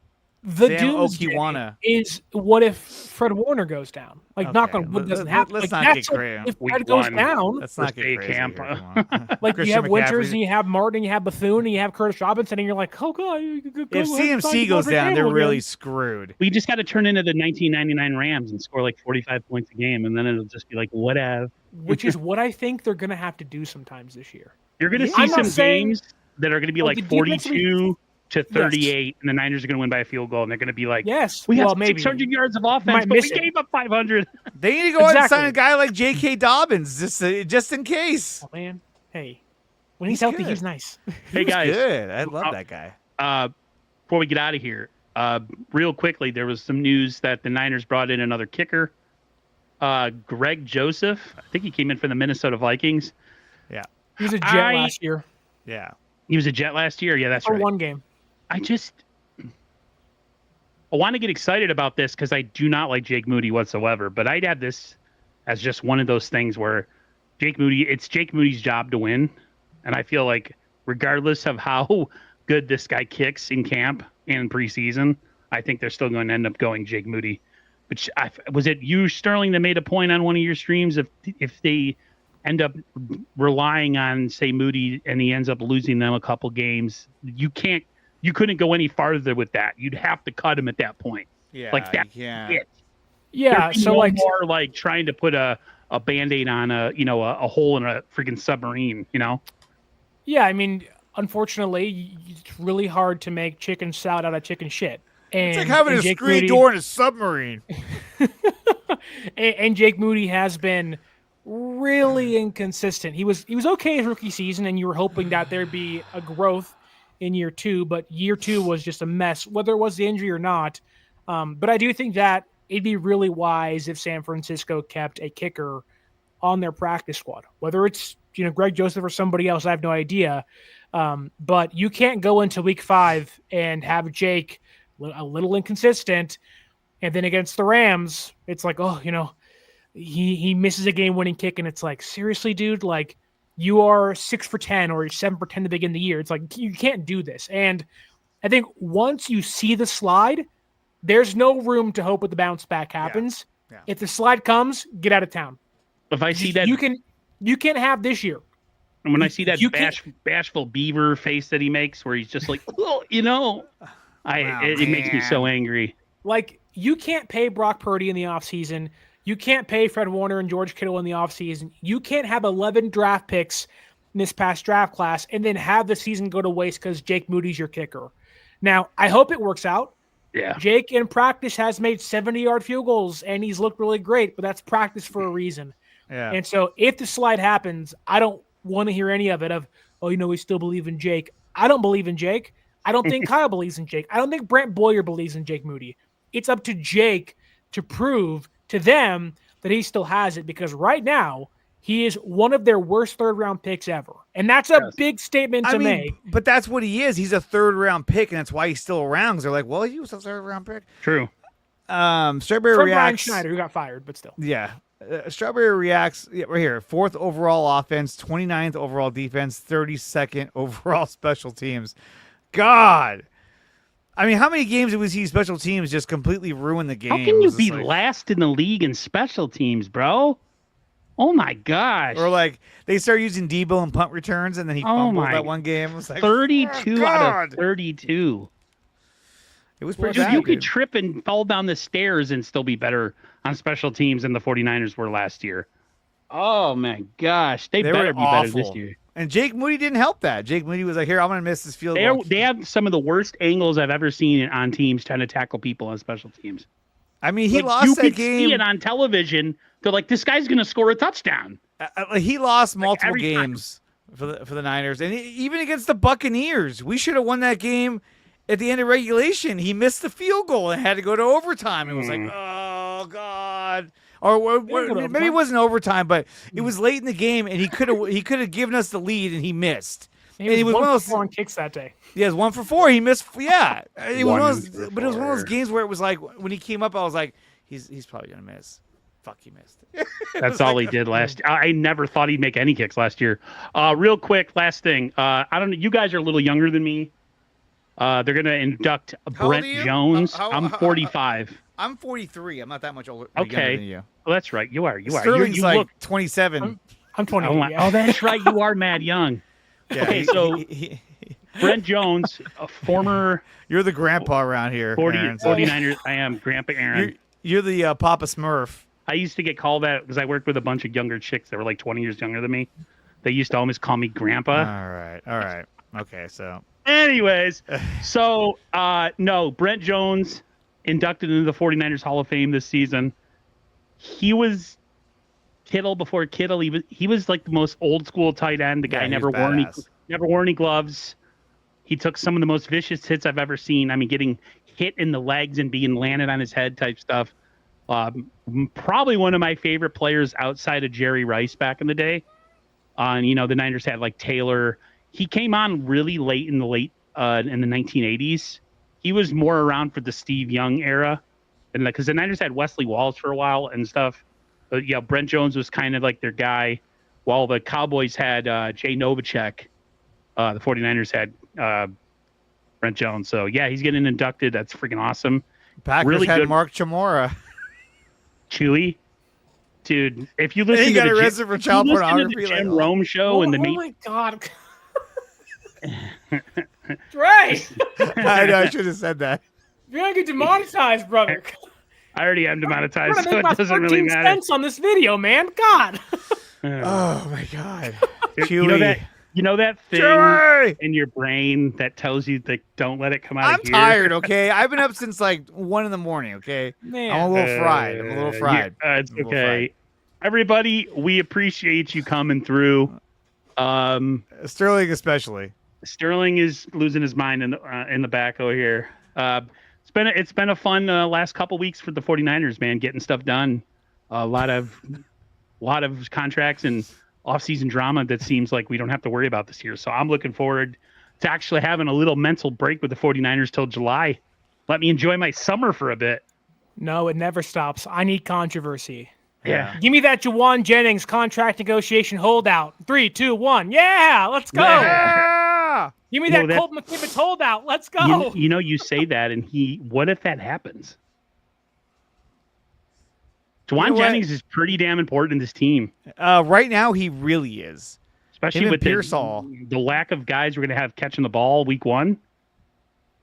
The doomsday is what if Fred Warner goes down? Like, knock on wood, doesn't happen. Let's not get crazy. If Fred goes down, let's not get crazy. Like you have Winters, and you have Martin, and you have Bethune, and you have Curtis Robinson, and you're like, oh god. If CMC goes down, they're really screwed. We just got to turn into the 1999 Rams and score like 45 points a game, and then it'll just be like whatever. Which is what I think they're going to have to do sometimes this year. You're going to see some games that are going to be like 42 to 38, and the Niners are going to win by a field goal, and they're going to be like, we have 600 yards of offense, but we gave up 500. They need to go out and sign a guy like J.K. Dobbins just in case. Oh, man. Hey, when he's healthy, he's nice. Hey, guys. Good. I love that guy. Before we get out of here, real quickly, there was some news that the Niners brought in another kicker, Greg Joseph. I think he came in from the Minnesota Vikings. Yeah. He was a Jet last year. Yeah. He was a Jet last year? Yeah, that's right. For one game. I want to get excited about this because I do not like Jake Moody whatsoever, but I'd have this as just one of those things where it's Jake Moody's job to win. And I feel like regardless of how good this guy kicks in camp and preseason, I think they're still going to end up going Jake Moody. Which was it you, Sterling, that made a point on one of your streams? If they end up relying on, say, Moody and he ends up losing them a couple games, you couldn't go any farther with that. You'd have to cut him at that point. Yeah, like that. Yeah. So more like trying to put a Band-Aid on a hole in a freaking submarine. Yeah, I mean, unfortunately, it's really hard to make chicken salad out of chicken shit. It's like having a screen door in a submarine. and Jake Moody has been really inconsistent. He was okay his rookie season, and you were hoping that there'd be a growth in year 2, but year 2 was just a mess, whether it was the injury or not. But I do think that it'd be really wise if San Francisco kept a kicker on their practice squad, whether it's Greg Joseph or somebody else. I have no idea. But you can't go into week 5 and have Jake a little inconsistent, and then against the Rams, it's like, he misses a game-winning kick, and it's like, seriously, dude, like, you are 6 for 10 or 7 for 10 to begin the year. It's like, you can't do this. And I think once you see the slide, there's no room to hope that the bounce back happens. Yeah. If the slide comes, get out of town. If I see that, you can't have this year. And when I see that bashful beaver face that he makes, where he's just like, it makes me so angry. Like, you can't pay Brock Purdy in the offseason. You can't pay Fred Warner and George Kittle in the offseason. You can't have 11 draft picks in this past draft class and then have the season go to waste because Jake Moody's your kicker. Now, I hope it works out. Yeah. Jake in practice has made 70-yard field goals, and he's looked really great, but that's practice for a reason. Yeah. And so if the slide happens, I don't want to hear any of it of, we still believe in Jake. I don't believe in Jake. I don't think Kyle believes in Jake. I don't think Brent Boyer believes in Jake Moody. it's up to Jake to prove to them that he still has it, because right now he is one of their worst third-round picks ever. And that's a big statement to make. But that's what he is. He's a third-round pick, and that's why he's still around. Because they're like, well, he was a third-round pick. True. Strawberry From reacts. Ryan Schneider, who got fired, but still. Yeah. Strawberry reacts right here. 4th overall offense, 29th overall defense, 32nd overall special teams. God. I mean, how many games did we see special teams just completely ruin the game? How can you be last in the league in special teams, bro? Oh my gosh. Or like they start using Debo and punt returns, and then he fumbled that one game. It was like 32 out of 32. It was pretty Dude, bad. you could trip and fall down the stairs and still be better on special teams than the 49ers were last year. Oh my gosh. They better be better this year. And Jake Moody didn't help that. Jake Moody was like, here, I'm going to miss this field goal. They have some of the worst angles I've ever seen on teams trying to tackle people on special teams. I mean, he like, lost that game. You could see it on television. They're like, this guy's going to score a touchdown. He lost multiple games for the Niners. And even against the Buccaneers, we should have won that game at the end of regulation. He missed the field goal and had to go to overtime. It was like, oh, God. Or maybe it wasn't overtime, but it was late in the game, and he could have given us the lead, and he missed. He was one for 4 on kicks that day. Yeah, it was 1 for 4. He missed. Yeah, it was but it was one of those games where it was like when he came up, I was like, he's probably gonna miss. Fuck, he missed. That's all he did last. I never thought he'd make any kicks last year. Real quick, last thing. I don't know. You guys are a little younger than me. They're gonna induct Brent Jones. I'm 45. I'm 43. I'm not that much older. Okay. Younger than you. Well, that's right. You are. Sterling's you like look 27. I'm 20. Oh, that's right. You are mad young. Yeah, okay, so Brent Jones, a former. You're the grandpa around here. 49ers. I am Grandpa Aaron. You're the Papa Smurf. I used to get called that because I worked with a bunch of younger chicks that were like 20 years younger than me. They used to always call me Grandpa. All right. Okay, so. Anyways, so no, Brent Jones inducted into the 49ers Hall of Fame this season. He was Kittle before Kittle. He was like the most old school tight end. The guy never wore any gloves. He took some of the most vicious hits I've ever seen. I mean, getting hit in the legs and being landed on his head type stuff. Probably one of my favorite players outside of Jerry Rice back in the day. And the Niners had like Taylor. He came on really late in the 1980s. He was more around for the Steve Young era, and because the Niners had Wesley Walls for a while and stuff. But yeah, Brent Jones was kind of like their guy, while the Cowboys had Jay Novacek. The 49ers had Brent Jones. So yeah, he's getting inducted. That's freaking awesome. Packers really had good. Mark Chamora. Chewy. Dude, if you listen to the Jim Rome show and the oh my God. Right. I know, I should have said that. You're gonna get demonetized, brother. I already am demonetized, so it doesn't really matter. Cents on this video, man. God. Oh my God. You know that thing Chewy! In your brain that tells you that don't let it come out. I'm tired. Okay, I've been up since like 1 a.m. Okay, man. I'm a little fried. It's okay. Everybody, we appreciate you coming through. Sterling especially. Sterling is losing his mind in the back over here. It's been a fun last couple weeks for the 49ers, man, getting stuff done. A lot of contracts and off-season drama that seems like we don't have to worry about this year. So I'm looking forward to actually having a little mental break with the 49ers till July. Let me enjoy my summer for a bit. No, it never stops. I need controversy. Yeah. Give me that Juwan Jennings contract negotiation holdout. 3, 2, 1. Yeah, let's go. Yeah. Give me that Colt McKivitz holdout. Let's go. You say that, and what if that happens? Juwan Jennings is pretty damn important in this team. Right now, he really is. Especially with the lack of guys we're going to have catching the ball week 1.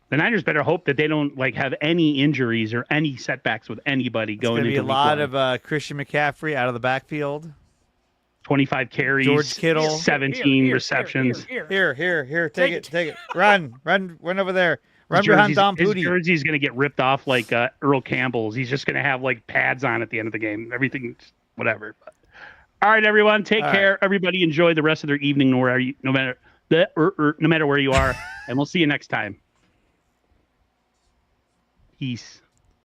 The Niners better hope that they don't have any injuries or any setbacks with anybody going into week 1. It's going to be a lot of Christian McCaffrey out of the backfield. 25 carries, George Kittle, 17 receptions. Here, take it. Run over there. Run behind Dom Pooty. His jersey's going to get ripped off like Earl Campbell's. He's just going to have pads on at the end of the game. Everything, whatever. But, all right, everyone, take care. Right. Everybody enjoy the rest of their evening, no matter where you are, and we'll see you next time. Peace.